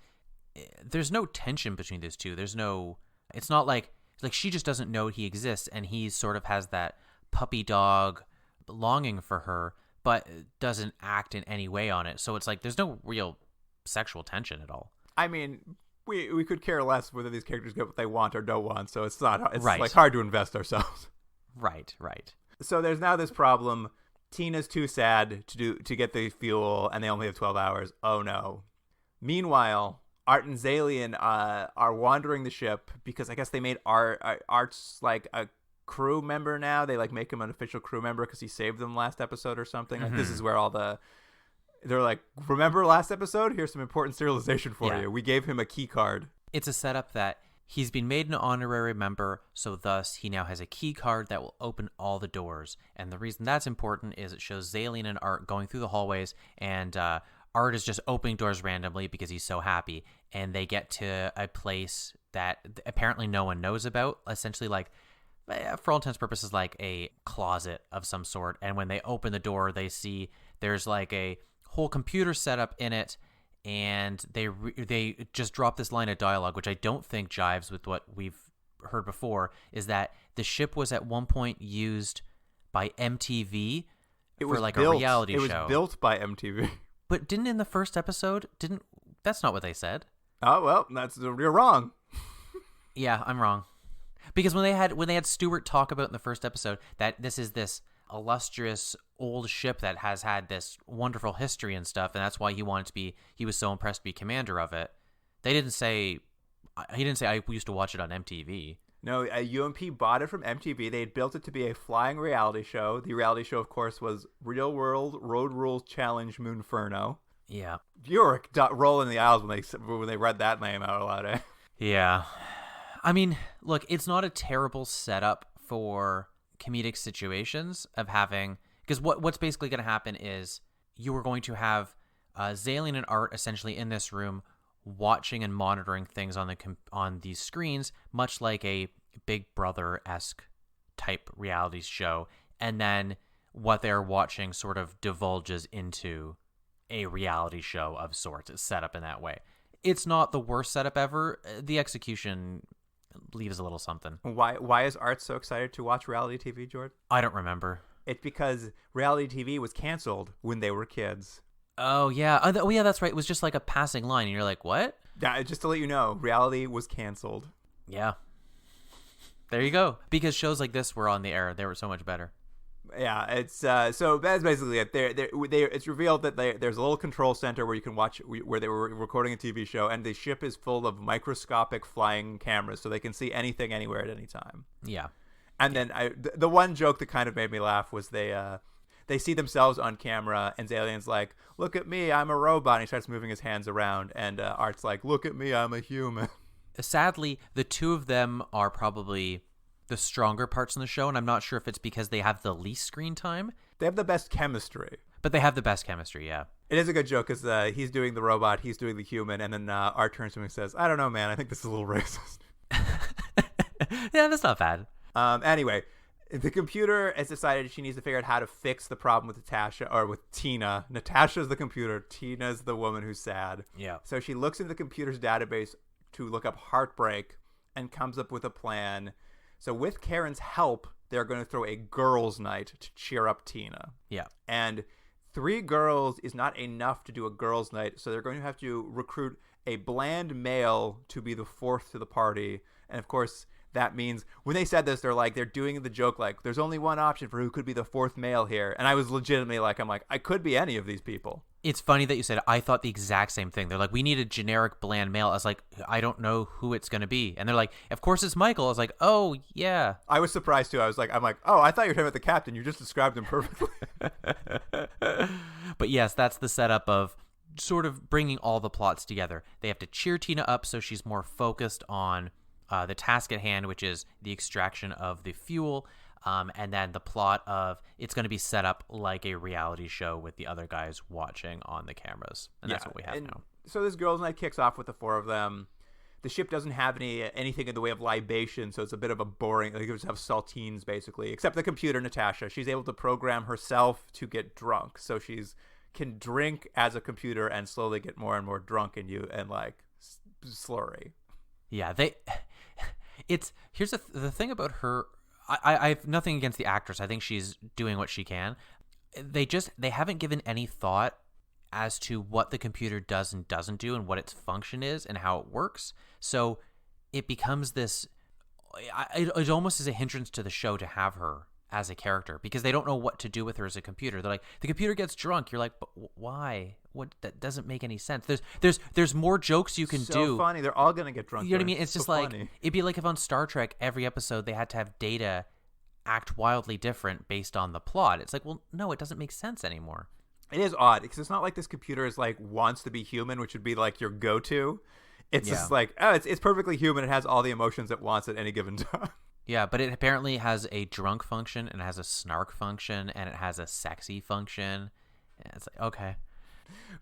Speaker 5: there's no tension between those two. It's not like she just doesn't know he exists, and he sort of has that puppy dog longing for her, but doesn't act in any way on it. So it's like there's no real sexual tension at all.
Speaker 1: I mean, we could care less whether these characters get what they want or don't want, so it's not, it's
Speaker 5: right.
Speaker 1: like hard to invest ourselves.
Speaker 5: Right.
Speaker 1: So there's now this problem. Tina's too sad to get the fuel, and they only have 12 hours. Oh no. Meanwhile, Art and Zalian are wandering the ship because I guess they made Art's like a crew member now. They like make him an official crew member because he saved them last episode or something. Like, this is where they're like, remember last episode? Here's some important serialization for you. We gave him a key card.
Speaker 5: It's a setup that he's been made an honorary member, so thus he now has a key card that will open all the doors. And the reason that's important is it shows Zalian and Art going through the hallways, and Art is just opening doors randomly because he's so happy. And they get to a place that apparently no one knows about, essentially like, for all intents and purposes, like a closet of some sort. And when they open the door, they see there's like a whole computer setup in it. And they just drop this line of dialogue, which I don't think jives with what we've heard before, is that the ship was at one point used by MTV for like a reality show.
Speaker 1: It was built by MTV.
Speaker 5: But didn't in the first episode, that's not what they said.
Speaker 1: Oh, well, you're wrong.
Speaker 5: Yeah, I'm wrong. Because when they had Stewart talk about in the first episode that this is this illustrious old ship that has had this wonderful history and stuff, and that's why he was so impressed to be commander of it. He didn't say I used to watch it on MTV.
Speaker 1: No, UMP bought it from MTV. They had built it to be a flying reality show. The reality show, of course, was Real World Road Rules Challenge Moonferno.
Speaker 5: Yeah.
Speaker 1: You were rolling the aisles when they read that name out loud, eh?
Speaker 5: Yeah. I mean, look, it's not a terrible setup for comedic situations of having, because what's basically going to happen is you are going to have Zalian and Art essentially in this room watching and monitoring things on these screens, much like a Big Brother-esque type reality show, and then what they're watching sort of divulges into a reality show of sorts. It's set up in that way. It's not the worst setup ever. The execution leaves a little something.
Speaker 1: Why is Art so excited to watch reality TV, Jordan?
Speaker 5: I don't remember.
Speaker 1: It's because reality TV was canceled when they were kids.
Speaker 5: Oh, yeah. Yeah, that's right. It was just like a passing line, and you're like, what?
Speaker 1: Yeah, just to let you know, reality was canceled.
Speaker 5: Yeah. There you go. Because shows like this were on the air. They were so much better.
Speaker 1: Yeah, it's so that's basically it. It's revealed that there's a little control center where you can watch where they were recording a TV show, and the ship is full of microscopic flying cameras, so they can see anything, anywhere, at any time.
Speaker 5: Yeah.
Speaker 1: And then the one joke that kind of made me laugh was they see themselves on camera, and Zalian's like, "Look at me, I'm a robot." And he starts moving his hands around, and Art's like, "Look at me, I'm a human."
Speaker 5: Sadly, the two of them are probably the stronger parts in the show, and I'm not sure if it's because they have the least screen time.
Speaker 1: They have the best chemistry.
Speaker 5: But they have the best chemistry, yeah.
Speaker 1: It is a good joke because he's doing the robot, he's doing the human, and then Art turns to him and says, "I don't know, man, I think this is a little racist."
Speaker 5: Yeah, that's not bad.
Speaker 1: Anyway, the computer has decided she needs to figure out how to fix the problem with with Tina. Natasha's the computer. Tina's the woman who's sad.
Speaker 5: Yeah.
Speaker 1: So she looks into the computer's database to look up heartbreak and comes up with a plan. So with Karen's help, they're going to throw a girls' night to cheer up Tina.
Speaker 5: Yeah.
Speaker 1: And 3 girls is not enough to do a girls' night, so they're going to have to recruit a bland male to be the 4th to the party. And of course, that means when they said this, they're doing the joke like, there's only one option for who could be the 4th male here. And I was legitimately like, I could be any of these people.
Speaker 5: It's funny that you said it. I thought the exact same thing. They're like, we need a generic bland male. I was like, I don't know who it's going to be. And they're like, of course it's Michael. I was like, oh, yeah.
Speaker 1: I was surprised too. I'm like, oh, I thought you were talking about the captain. You just described him perfectly.
Speaker 5: But yes, that's the setup of sort of bringing all the plots together. They have to cheer Tina up so she's more focused on the task at hand, which is the extraction of the fuel. And then the plot of it's going to be set up like a reality show with the other guys watching on the cameras. And that's what we have now.
Speaker 1: So this girls' night kicks off with the 4 of them. the ship doesn't have anything in the way of libation, so it's a bit of a boring. Like, you just have saltines basically, except the computer Natasha. She's able to program herself to get drunk, so she's can drink as a computer and slowly get more and more drunk and like slurry.
Speaker 5: Yeah, here's the thing about her. I have nothing against the actress. I think she's doing what she can. They haven't given any thought as to what the computer does and doesn't do and what its function is and how it works. So it becomes this. It almost is a hindrance to the show to have her as a character because they don't know what to do with her as a computer. They're like, the computer gets drunk. You're like, but why? What? That doesn't make any sense. There's more jokes you can do.
Speaker 1: So funny. They're all gonna get drunk.
Speaker 5: You know what I mean? It's just like
Speaker 1: funny.
Speaker 5: It'd be like if on Star Trek every episode they had to have Data act wildly different based on the plot. It's like, well, no, it doesn't make sense anymore.
Speaker 1: It is odd because it's not like this computer is like wants to be human, which would be like your go-to. It's just like, oh, it's perfectly human. It has all the emotions it wants at any given time.
Speaker 5: Yeah, but it apparently has a drunk function, and it has a snark function, and it has a sexy function. And it's like, okay.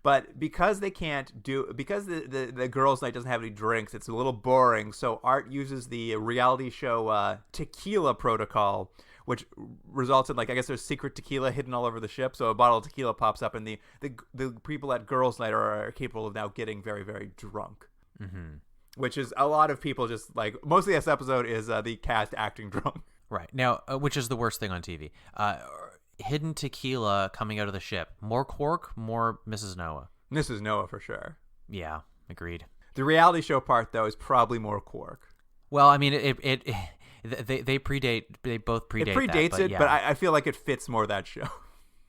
Speaker 1: But because they can't because the girls' night doesn't have any drinks, it's a little boring. So Art uses the reality show tequila protocol, which results in, like, I guess there's secret tequila hidden all over the ship. So a bottle of tequila pops up, and the people at girls' night are capable of now getting very, very drunk.
Speaker 5: Mm-hmm.
Speaker 1: Which is a lot of people just like most of this episode is the cast acting drunk.
Speaker 5: Right. Now, which is the worst thing on TV. Hidden tequila coming out of the ship. More Quark, more Mrs. Noah.
Speaker 1: Mrs. Noah for sure.
Speaker 5: Yeah, agreed.
Speaker 1: The reality show part, though, is probably more Quark.
Speaker 5: Well, I mean, they predate. They both predate.
Speaker 1: It predates
Speaker 5: that,
Speaker 1: but but I feel like it fits more that show.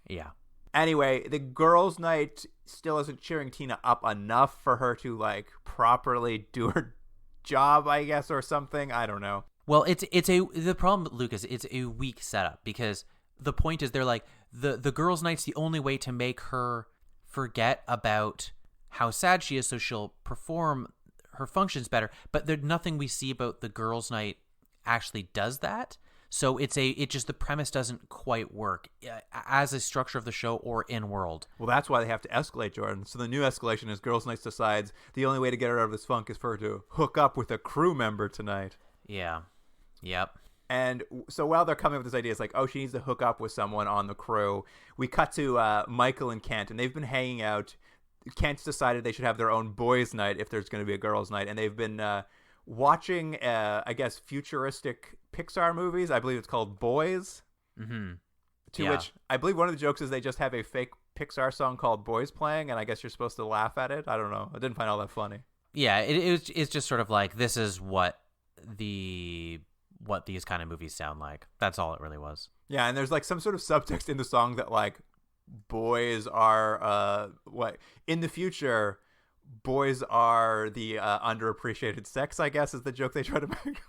Speaker 5: Yeah.
Speaker 1: Anyway, the girls' night still isn't cheering Tina up enough for her to like properly do her job, I guess, or something. I don't know.
Speaker 5: Well, the problem, Lucas, it's a weak setup because the point is they're like the girls' night's the only way to make her forget about how sad she is, so she'll perform her functions better. But there's nothing we see about the girls' night actually does that. So it just the premise doesn't quite work as a structure of the show or in world.
Speaker 1: Well, that's why they have to escalate, Jordan. So the new escalation is Girls' Night decides the only way to get her out of this funk is for her to hook up with a crew member tonight.
Speaker 5: Yeah. Yep.
Speaker 1: And so while they're coming up with this idea, it's like, oh, she needs to hook up with someone on the crew. We cut to Michael and Kent, and they've been hanging out. Kent's decided they should have their own boys' night if there's going to be a girls' night, and they've been watching, I guess, futuristic Pixar movies. I believe it's called Boys.
Speaker 5: Mm-hmm.
Speaker 1: To which I believe one of the jokes is they just have a fake Pixar song called Boys playing, and I guess you're supposed to laugh at it. I don't know. I didn't find all that funny.
Speaker 5: Yeah, it's just sort of like this is what these kind of movies sound like. That's all it really was.
Speaker 1: Yeah, and there's like some sort of subtext in the song that like boys are in the future. Boys are the underappreciated sex, I guess, is the joke they try to make.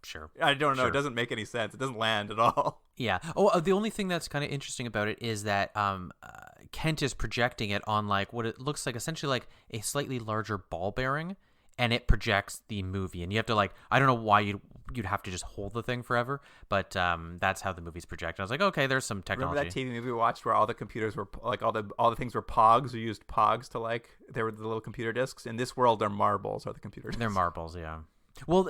Speaker 5: Sure.
Speaker 1: I don't know.
Speaker 5: Sure.
Speaker 1: It doesn't make any sense. It doesn't land at all.
Speaker 5: Yeah. Oh, the only thing that's kind of interesting about it is that Kent is projecting it on like what it looks like, essentially like a slightly larger ball bearing, and it projects the movie. And you have to like, I don't know why you'd have to just hold the thing forever, but that's how the movie's projected. I was like, okay, there's some technology.
Speaker 1: Remember that TV movie we watched where all the computers were like all the things were Pogs? We used Pogs to like they were the little computer discs. In this world, they're marbles. Are the computer discs?
Speaker 5: They're marbles, yeah. Well,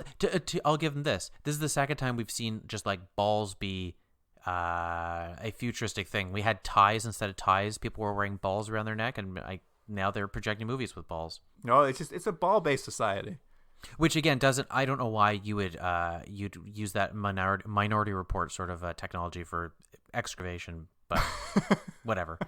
Speaker 5: I'll give them this. This is the second time we've seen just like balls be a futuristic thing. We had ties instead of ties. People were wearing balls around their neck, and now they're projecting movies with balls.
Speaker 1: No, it's a ball-based society.
Speaker 5: Which again doesn't. I don't know why you would you'd use that Minority Report sort of technology for excavation, but whatever.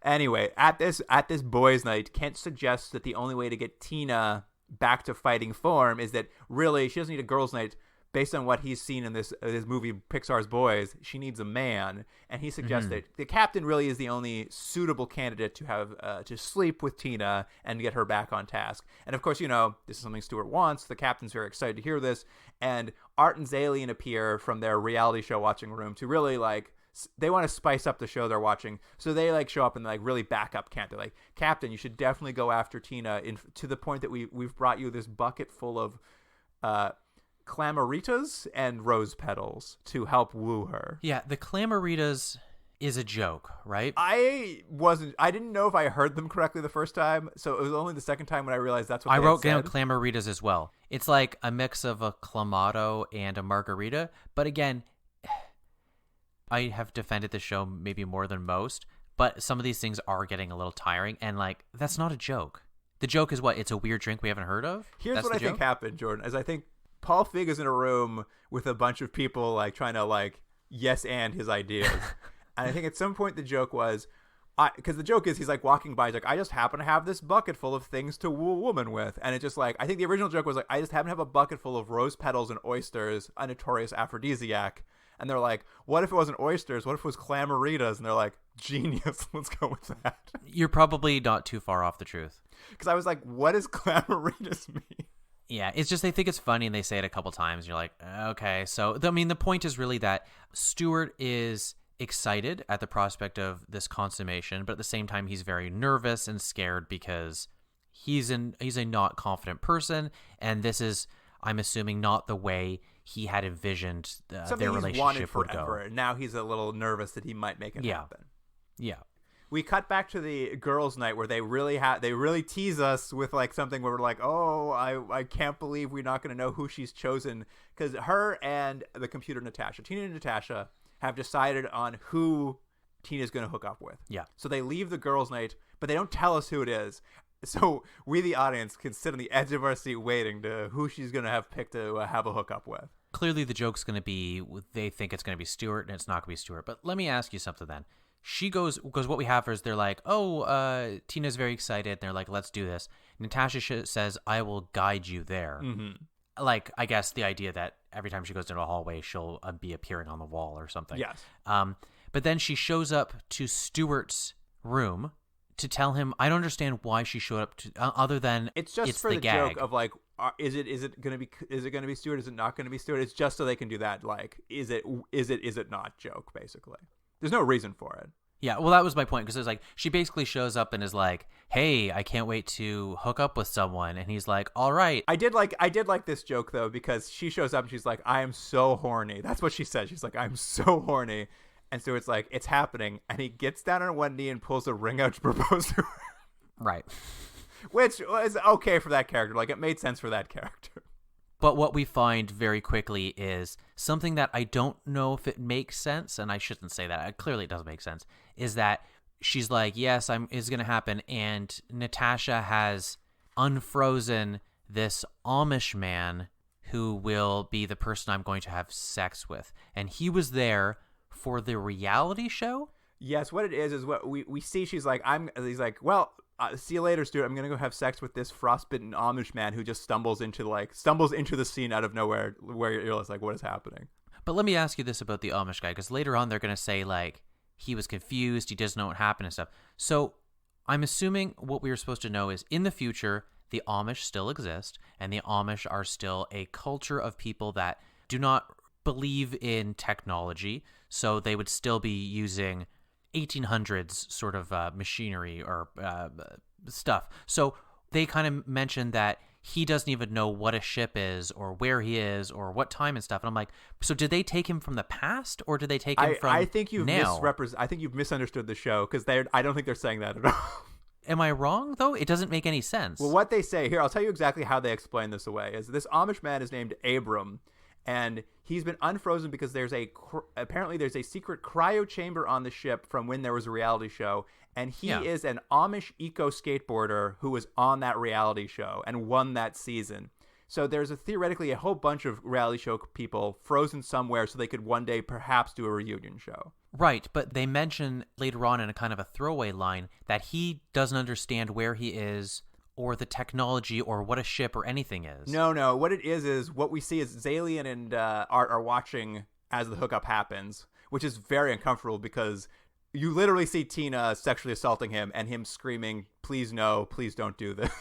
Speaker 1: Anyway, at this boys' night, Kent suggests that the only way to get Tina back to fighting form is that really she doesn't need a girls' night. Based on what he's seen in this movie, Pixar's Boys, she needs a man, and he suggests that the captain really is the only suitable candidate to have to sleep with Tina and get her back on task. And of course, you know, this is something Stewart wants. The captain's very excited to hear this, and Art and Zalian appear from their reality show watching room to really like. They want to spice up the show they're watching, so they like show up and like really back up Kent. They're like, Captain, you should definitely go after Tina to the point that we've brought you this bucket full of clamoritas and rose petals to help woo her.
Speaker 5: Yeah, the clamoritas is a joke, right?
Speaker 1: I didn't know if I heard them correctly the first time, so it was only the second time when I realized that's what
Speaker 5: I
Speaker 1: they
Speaker 5: wrote
Speaker 1: had
Speaker 5: down
Speaker 1: said.
Speaker 5: clamoritas as well. It's like a mix of a clamato and a margarita. But again, I have defended the show maybe more than most, but some of these things are getting a little tiring, and like, that's not a joke. The joke is what? It's a weird drink we haven't heard of?
Speaker 1: Here's
Speaker 5: That's
Speaker 1: what I
Speaker 5: the joke?
Speaker 1: think happened, Jordan, is I think Paul Feig is in a room with a bunch of people like trying to like yes and his ideas. And I think at some point the joke was, because the joke is he's like walking by, he's like, I just happen to have this bucket full of things to woo a woman with. And it's just like, I think the original joke was like, I just happen to have a bucket full of rose petals and oysters, a notorious aphrodisiac. And they're like, what if it wasn't oysters? What if it was clamoritas? And they're like, genius, let's go with that.
Speaker 5: You're probably not too far off the truth.
Speaker 1: Because I was like, what does clamoritas mean?
Speaker 5: Yeah, it's just they think it's funny and they say it a couple times. And you're like, okay. So, I mean, the point is really that Stuart is excited at the prospect of this consummation, but at the same time, he's very nervous and scared because he's a not confident person. And this is, I'm assuming, not the way he had envisioned their relationship would go.
Speaker 1: And now he's a little nervous that he might make it happen.
Speaker 5: Yeah.
Speaker 1: We cut back to the girls' night where they really tease us with like something where we're like, oh, I can't believe we're not going to know who she's chosen, because her and the computer Tina and Natasha have decided on who Tina's going to hook up with.
Speaker 5: Yeah.
Speaker 1: So they leave the girls' night, but they don't tell us who it is. So we, the audience, can sit on the edge of our seat waiting to who she's going to have picked to have a hookup with.
Speaker 5: Clearly, the joke's going to be they think it's going to be Stuart, and it's not going to be Stuart. But let me ask you something then. She goes, because what we have is they're like, oh, Tina's very excited. And they're like, let's do this. Natasha says, I will guide you there.
Speaker 1: Mm-hmm.
Speaker 5: Like, I guess the idea that every time she goes into a hallway, she'll be appearing on the wall or something.
Speaker 1: Yes.
Speaker 5: But then she shows up to Stuart's room to tell him, I don't understand why she showed up to, other than
Speaker 1: it's just for the
Speaker 5: gag.
Speaker 1: joke of like, is it going to be Stuart? Is it not going to be Stuart? It's just so they can do that. Like, is it not joke, basically. There's no reason for it.
Speaker 5: Yeah, well, that was my point, because it's like she basically shows up and is like, "Hey, I can't wait to hook up with someone," and he's like, "All right."
Speaker 1: I did like this joke though, because she shows up and she's like, "I am so horny." That's what she said. She's like, "I'm so horny," and so it's like, it's happening, and he gets down on one knee and pulls a ring out to propose to her.
Speaker 5: Right.
Speaker 1: Which is okay for that character. Like, it made sense for that character.
Speaker 5: But what we find very quickly is something that I don't know if it makes sense, and I shouldn't say that. Clearly it doesn't make sense, is that she's like, yes, it's going to happen, and Natasha has unfrozen this Amish man who will be the person I'm going to have sex with. And he was there for the reality show?
Speaker 1: Yes, what it is what we see. He's like, well, see you later, Stuart. I'm gonna go have sex with this frostbitten Amish man who just stumbles into the scene out of nowhere, where you're just like, what is happening?
Speaker 5: But let me ask you this about the Amish guy, because later on they're gonna say like he was confused, he doesn't know what happened and stuff. So I'm assuming what we were supposed to know is in the future the Amish still exist, and the Amish are still a culture of people that do not believe in technology, so they would still be using 1800s sort of machinery or stuff. So they kind of mentioned that he doesn't even know what a ship is or where he is or what time and stuff. And I'm like, so did they take him from the past, or did they take him from
Speaker 1: I think you've
Speaker 5: now?
Speaker 1: I think you've misunderstood the show, because I don't think they're saying that at all.
Speaker 5: Am I wrong, though? It doesn't make any sense.
Speaker 1: Well, what they say here, I'll tell you exactly how they explain this away, is this Amish man is named Abram, and he's been unfrozen because apparently there's a secret cryo chamber on the ship from when there was a reality show, and he is an Amish eco skateboarder who was on that reality show and won that season. So there's theoretically a whole bunch of reality show people frozen somewhere so they could one day perhaps do a reunion show.
Speaker 5: Right, but they mention later on in a kind of a throwaway line that he doesn't understand where he is or the technology or what a ship or anything is.
Speaker 1: No. What it is what we see is Zalian and Art are watching as the hookup happens, which is very uncomfortable because you literally see Tina sexually assaulting him and him screaming, please no, please don't do this.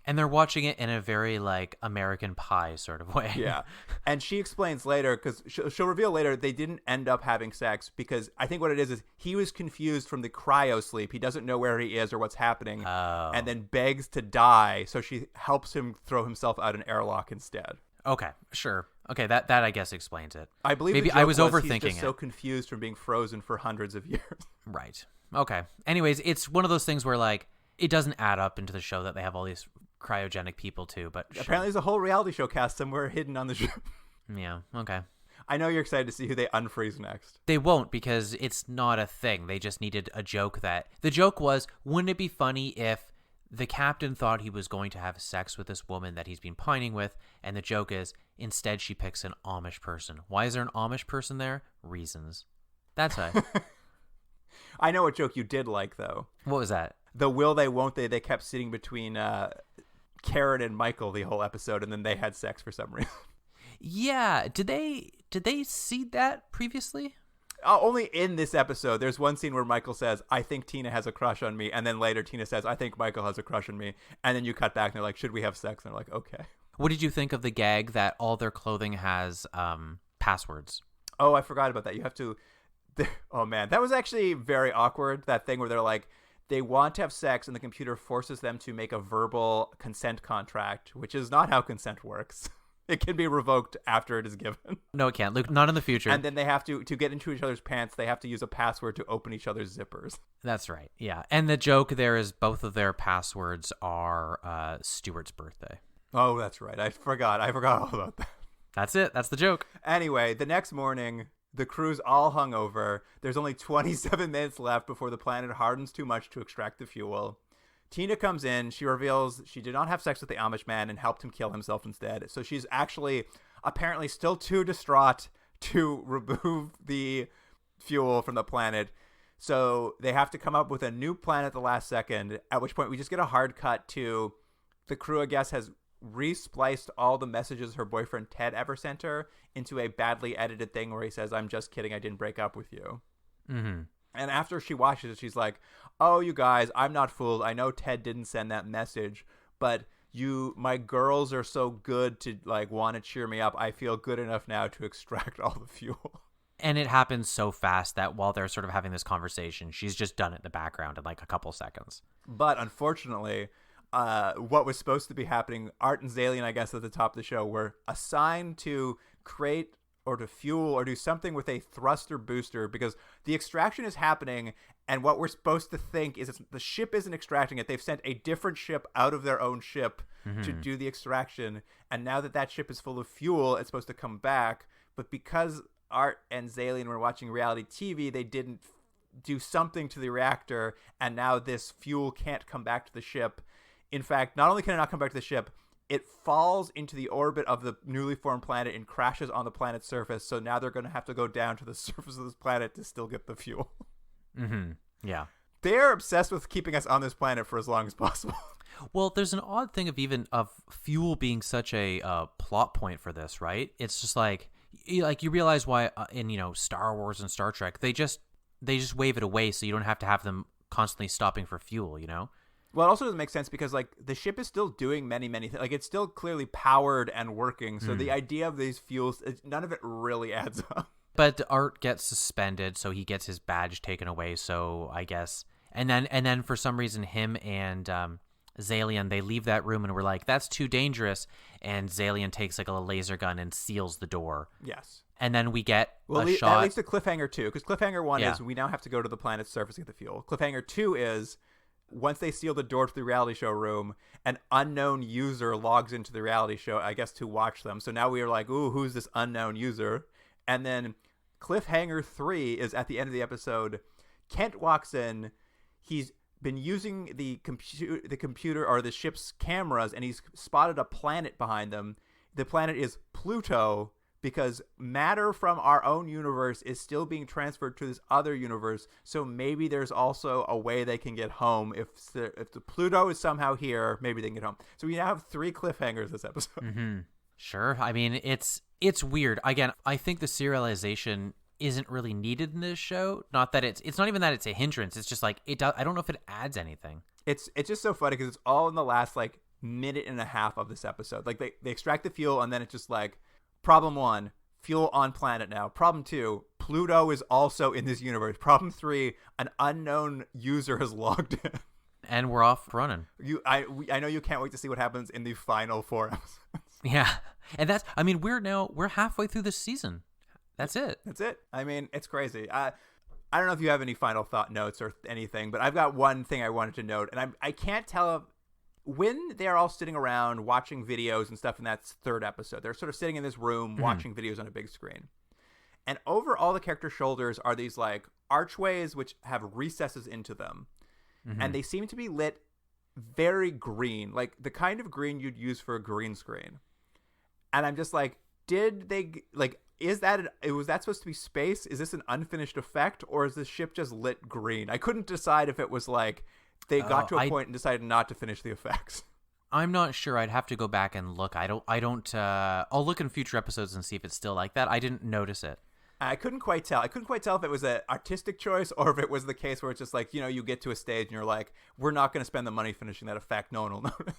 Speaker 5: And they're watching it in a very, like, American Pie sort of way.
Speaker 1: Yeah. And she explains later, because she'll reveal later, they didn't end up having sex because I think what it is he was confused from the cryo sleep. He doesn't know where he is or what's happening, and then begs to die, so she helps him throw himself out an airlock instead.
Speaker 5: Okay, sure. Okay, that I guess explains it.
Speaker 1: I believe
Speaker 5: maybe
Speaker 1: the joke
Speaker 5: I was overthinking
Speaker 1: he's just
Speaker 5: it.
Speaker 1: so confused from being frozen for hundreds of years.
Speaker 5: Right. Okay. Anyways, it's one of those things where like it doesn't add up into the show that they have all these cryogenic people too, but
Speaker 1: apparently there's a whole reality show cast somewhere hidden on the show.
Speaker 5: Yeah, okay.
Speaker 1: I know you're excited to see who they unfreeze next.
Speaker 5: They won't, because it's not a thing. They just needed a joke that... The joke was, wouldn't it be funny if the captain thought he was going to have sex with this woman that he's been pining with, and the joke is, instead she picks an Amish person. Why is there an Amish person there? Reasons. That's why.
Speaker 1: I know what joke you did like, though.
Speaker 5: What was that?
Speaker 1: The will they, won't they kept sitting between Karen and Michael the whole episode, and then they had sex for some reason.
Speaker 5: Yeah, did they see that previously?
Speaker 1: Only in this episode. There's one scene where Michael says, I think Tina has a crush on me, and then later Tina says, I think Michael has a crush on me, and then you cut back and they're like, should we have sex? And they're like, okay.
Speaker 5: What did you think of the gag that all their clothing has passwords?
Speaker 1: Oh, I forgot about that. You have to... Oh, man. That was actually very awkward, that thing where they're like, they want to have sex, and the computer forces them to make a verbal consent contract, which is not how consent works. It can be revoked after it is given.
Speaker 5: No, it can't. Luke, not in the future.
Speaker 1: And then they have to get into each other's pants, they have to use a password to open each other's zippers.
Speaker 5: That's right. Yeah. And the joke there is both of their passwords are Stuart's birthday.
Speaker 1: Oh, that's right. I forgot all about that.
Speaker 5: That's it. That's the joke.
Speaker 1: Anyway, the next morning, the crew's all hungover. There's only 27 minutes left before the planet hardens too much to extract the fuel. Tina comes in. She reveals she did not have sex with the Amish man and helped him kill himself instead. So she's actually apparently still too distraught to remove the fuel from the planet. So they have to come up with a new plan at the last second, at which point we just get a hard cut to the crew, I guess, has re-spliced all the messages her boyfriend Ted ever sent her into a badly edited thing where he says, I'm just kidding, I didn't break up with you.
Speaker 5: Mm-hmm.
Speaker 1: And after she watches it, she's like, oh, you guys, I'm not fooled. I know Ted didn't send that message, but my girls are so good to like want to cheer me up. I feel good enough now to extract all the fuel.
Speaker 5: And it happens so fast that while they're sort of having this conversation, she's just done it in the background in like a couple seconds.
Speaker 1: But unfortunately, what was supposed to be happening, Art and Zalian, I guess, at the top of the show, were assigned to create or to fuel or do something with a thruster booster, because the extraction is happening, and what we're supposed to think is the ship isn't extracting it. They've sent a different ship out of their own ship to do the extraction, and now that ship is full of fuel, it's supposed to come back. But because Art and Zalian were watching reality TV, they didn't do something to the reactor, and now this fuel can't come back to the ship. In fact, not only can it not come back to the ship, it falls into the orbit of the newly formed planet and crashes on the planet's surface. So now they're going to have to go down to the surface of this planet to still get the fuel.
Speaker 5: Mm-hmm. Yeah.
Speaker 1: They're obsessed with keeping us on this planet for as long as possible.
Speaker 5: Well, there's an odd thing of fuel being such a plot point for this, right? It's just like you realize why in Star Wars and Star Trek they just wave it away so you don't have to have them constantly stopping for fuel,
Speaker 1: Well, it also doesn't make sense because, like, the ship is still doing many things. Like, it's still clearly powered and working. So the idea of these fuels, none of it really adds up.
Speaker 5: But Art gets suspended, so he gets his badge taken away. So I guess, and then for some reason, him and Zalian, they leave that room and we're like, that's too dangerous. And Zalian takes like a laser gun and seals the door.
Speaker 1: Yes.
Speaker 5: And then we get a shot.
Speaker 1: That leads to Cliffhanger 2, because Cliffhanger 1 is we now have to go to the planet's surface to get the fuel. Cliffhanger 2 is, once they seal the door to the reality show room, an unknown user logs into the reality show, I guess, to watch them. So now we are like, ooh, who's this unknown user? And then Cliffhanger 3 is at the end of the episode. Kent walks in. He's been using the computer or the ship's cameras, and he's spotted a planet behind them. The planet is Pluto, because matter from our own universe is still being transferred to this other universe. So maybe there's also a way they can get home. If the Pluto is somehow here, maybe they can get home. So we now have 3 cliffhangers this episode.
Speaker 5: Mm-hmm. Sure. I mean, it's weird. Again, I think the serialization isn't really needed in this show. Not that it's not even that it's a hindrance. It's just like I don't know if it adds anything.
Speaker 1: It's just so funny because it's all in the last like minute and a half of this episode. Like they extract the fuel, and then it's just like, problem 1, fuel on planet now. Problem 2, Pluto is also in this universe. Problem 3, an unknown user has logged in.
Speaker 5: And we're off running.
Speaker 1: I know you can't wait to see what happens in the final 4 episodes.
Speaker 5: Yeah. And we're halfway through this season. That's it.
Speaker 1: That's it. I mean, it's crazy. I don't know if you have any final thought notes or anything, but I've got one thing I wanted to note, and I can't tell when they're all sitting around watching videos and stuff in that third episode. They're sort of sitting in this room watching videos on a big screen. And over all the characters' shoulders are these like archways which have recesses into them. And they seem to be lit very green, like the kind of green you'd use for a green screen. And I'm just like, did they like, was that supposed to be space? Is this an unfinished effect, or is the ship just lit green? I couldn't decide if it was like they got to a point and decided not to finish the effects.
Speaker 5: I'm not sure. I'd have to go back and look. I'll look in future episodes and see if it's still like that. I didn't notice it.
Speaker 1: I couldn't quite tell. I couldn't quite tell if it was an artistic choice or if it was the case where it's just like, you get to a stage and you're like, we're not going to spend the money finishing that effect. No one will notice.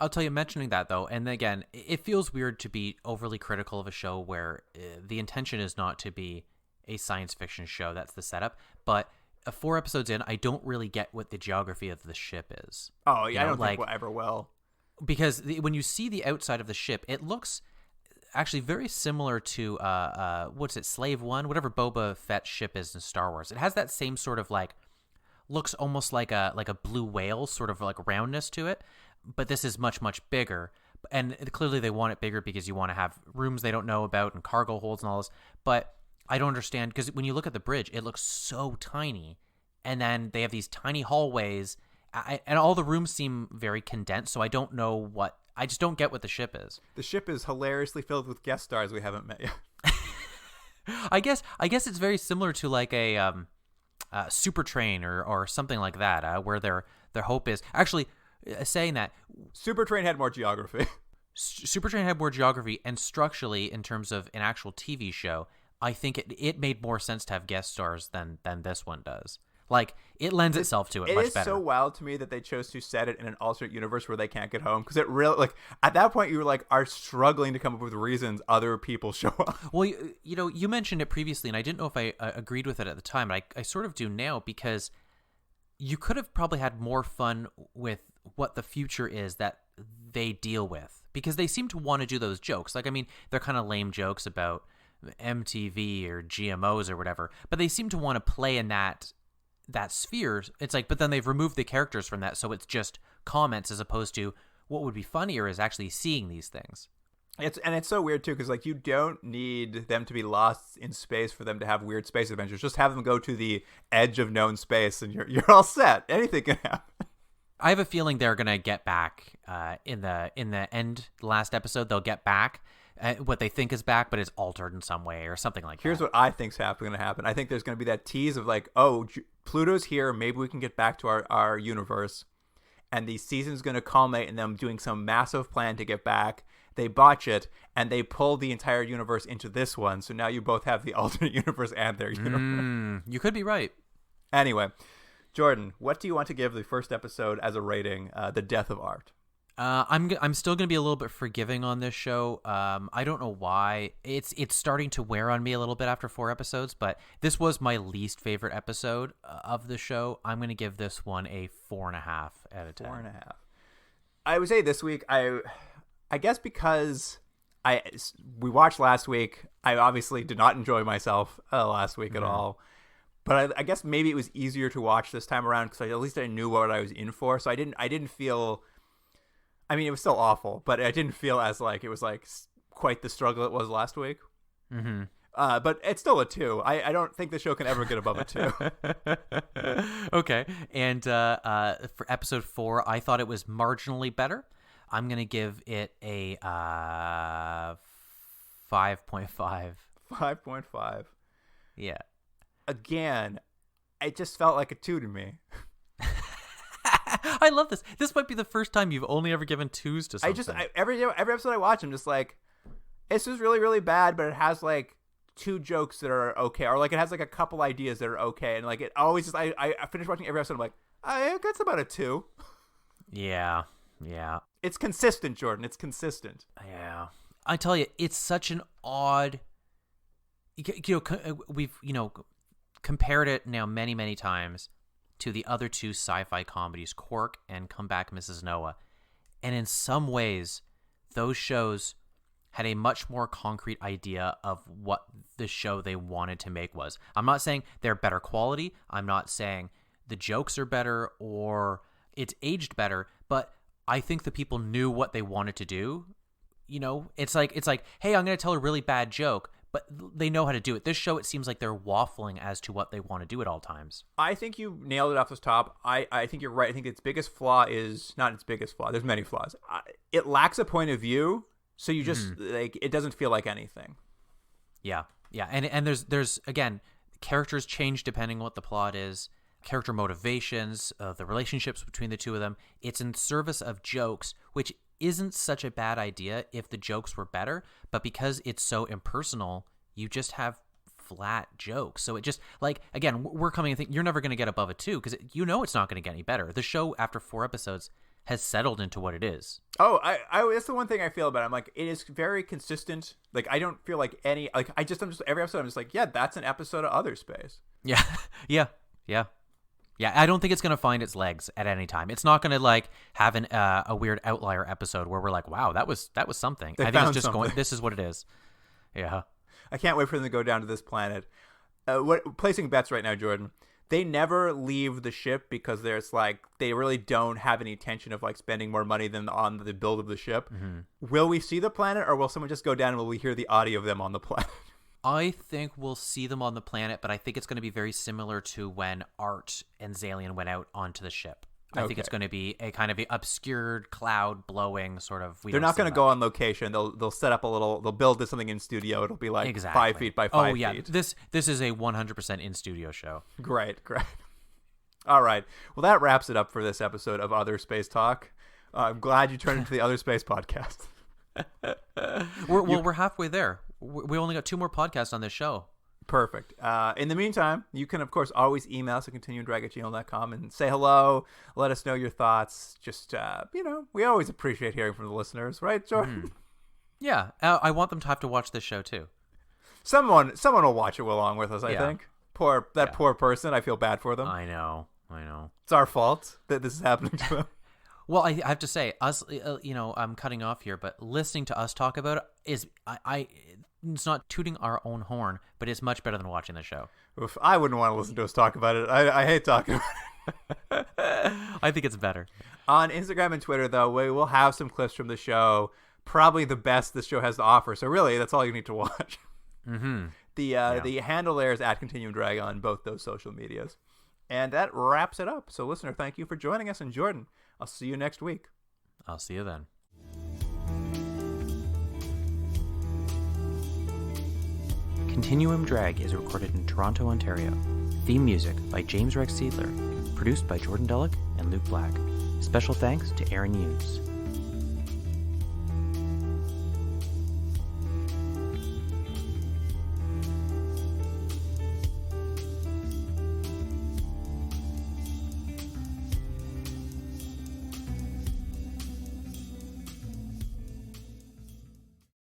Speaker 5: I'll tell you, mentioning that though, and again, it feels weird to be overly critical of a show where the intention is not to be a science fiction show. That's the setup. But 4 episodes in, I don't really get what the geography of the ship is.
Speaker 1: Oh, yeah, I don't think we'll ever will.
Speaker 5: Because when you see the outside of the ship, it looks actually very similar to what's it, Slave One, whatever Boba Fett's ship is in Star Wars. It has that same sort of like, looks almost like a blue whale sort of like roundness to it, but this is much bigger. And clearly they want it bigger because you want to have rooms they don't know about and cargo holds and all this. But I don't understand, because when you look at the bridge, it looks so tiny, and then they have these tiny hallways, and all the rooms seem very condensed. So I don't know what. I just don't get what the ship is.
Speaker 1: The ship is hilariously filled with guest stars we haven't met yet.
Speaker 5: I guess it's very similar to like a Super Train or something like that, where their hope is actually saying that
Speaker 1: Super Train had more geography.
Speaker 5: Super Train had more geography, and structurally, in terms of an actual TV show, I think it made more sense to have guest stars than this one does. Like, it lends itself to it much better.
Speaker 1: It is so wild to me that they chose to set it in an alternate universe where they can't get home, because it really, like, at that point you are struggling to come up with reasons other people show up.
Speaker 5: Well, you mentioned it previously, and I didn't know if I agreed with it at the time, but I sort of do now, because you could have probably had more fun with what the future is that they deal with, because they seem to want to do those jokes. Like, I mean, they're kind of lame jokes about MTV or GMOs or whatever, but they seem to want to play in that sphere. It's like, but then they've removed the characters from that, so it's just comments, as opposed to what would be funnier is actually seeing these things.
Speaker 1: It's so weird too, because like, you don't need them to be lost in space for them to have weird space adventures. Just have them go to the edge of known space and you're all set. Anything can happen.
Speaker 5: I have a feeling they're gonna get back in the end, last episode. They'll get back what they think is back, but it's altered in some way or something like that.
Speaker 1: Here's what I think's going to happen. I think there's going to be that tease of like, oh, Pluto's here. Maybe we can get back to our universe. And the season's going to culminate in them doing some massive plan to get back. They botch it, and they pull the entire universe into this one. So now you both have the alternate universe and their universe.
Speaker 5: You could be right.
Speaker 1: Anyway, Jordan, what do you want to give the first episode as a rating, The Death of Art?
Speaker 5: I'm still going to be a little bit forgiving on this show. I don't know why. It's starting to wear on me a little bit after 4 episodes, but this was my least favorite episode of the show. I'm going to give this one a 4.5 out of 10.
Speaker 1: 4.5. I would say this week, I guess because we watched last week, I obviously did not enjoy myself last week at all. But I guess maybe it was easier to watch this time around because at least I knew what I was in for. So I didn't feel. I mean, it was still awful, but I didn't feel as like it was like quite the struggle it was last week.
Speaker 5: Mm-hmm.
Speaker 1: But it's still a 2. I don't think the show can ever get above a 2.
Speaker 5: Okay. And for episode 4, I thought it was marginally better. I'm going to give it a 5.5.
Speaker 1: 5.5.
Speaker 5: Yeah.
Speaker 1: Again, it just felt like a 2 to me.
Speaker 5: I love this. This might be the first time you've only ever given 2s to something.
Speaker 1: Every episode I watch, I'm just like, this is really, really bad, but it has like 2 jokes that are okay, or like it has like a couple ideas that are okay, and like it always just I finish watching every episode, I'm like, that's about a 2. Yeah. It's consistent, Jordan. It's consistent.
Speaker 5: Yeah. I tell you, it's such an odd. We've compared it now many, many times to the other 2 sci-fi comedies, Quark and Come Back, Mrs. Noah. And in some ways, those shows had a much more concrete idea of what the show they wanted to make was. I'm not saying they're better quality. I'm not saying the jokes are better or it's aged better, but I think the people knew what they wanted to do. You know, it's like, hey, I'm going to tell a really bad joke, but they know how to do it. This show, it seems like they're waffling as to what they want to do at all times.
Speaker 1: I think you nailed it off the top. I think you're right. I think its biggest flaw is not its biggest flaw. There's many flaws. It lacks a point of view, so you just like it doesn't feel like anything.
Speaker 5: Yeah, and there's again, characters change depending on what the plot is. Character motivations, the relationships between the two of them. It's in service of jokes, which isn't such a bad idea if the jokes were better, but because it's so impersonal, you just have flat jokes. So it just, like, again, we're coming and think you're never going to get above a 2 because you know it's not going to get any better. The show, after 4 episodes, has settled into what it is.
Speaker 1: Oh, I that's the one thing I feel about it. I'm like, it is very consistent. Like, I don't feel like any, like, I'm just every episode I'm just like, yeah, that's an episode of Other Space.
Speaker 5: Yeah. I don't think it's going to find its legs at any time. It's not going to like have a weird outlier episode where we're like, wow, that was something. I think it's just going, this is what it is. Yeah.
Speaker 1: I can't wait for them to go down to this planet. Placing bets right now, Jordan. They never leave the ship because there's like, they really don't have any intention of like spending more money than on the build of the ship. Mm-hmm. Will we see the planet, or will someone just go down and will we hear the audio of them on the planet?
Speaker 5: I think we'll see them on the planet, but I think it's going to be very similar to when Art and Zalian went out onto the ship. I think it's going to be a kind of a obscured cloud blowing sort of.
Speaker 1: They're not going to go on location. They'll set up they'll build something in studio. It'll be like 5 feet by 5 feet. Oh yeah,
Speaker 5: this is a 100% in studio show.
Speaker 1: Great. All right. Well, that wraps it up for this episode of Other Space Talk. I'm glad you turned into the Other Space podcast.
Speaker 5: We're halfway there. We only got 2 more podcasts on this show.
Speaker 1: Perfect. In the meantime, you can, of course, always email us at continuumdrag@gmail.com and say hello. Let us know your thoughts. Just, we always appreciate hearing from the listeners. Right, Jordan?
Speaker 5: Yeah. I want them to have to watch this show, too.
Speaker 1: Someone will watch it along with us, I think. Poor person. I feel bad for them.
Speaker 5: I know.
Speaker 1: It's our fault that this is happening to them.
Speaker 5: Well, I have to say, us, I'm cutting off here, but listening to us talk about it is, it's not tooting our own horn, but it's much better than watching the show.
Speaker 1: Oof, I wouldn't want to listen to us talk about it. I hate talking about
Speaker 5: it. I think it's better.
Speaker 1: On Instagram and Twitter, though, we will have some clips from the show, probably the best this show has to offer. So really, that's all you need to watch.
Speaker 5: Mm-hmm.
Speaker 1: The handle there is @ContinuumDrag on both those social medias. And that wraps it up. So, listener, thank you for joining us. And Jordan, I'll see you next week.
Speaker 5: I'll see you then. Continuum Drag is recorded in Toronto, Ontario. Theme music by James Rex Seidler. Produced by Jordan Dullock and Luke Black. Special thanks to Aaron Hughes.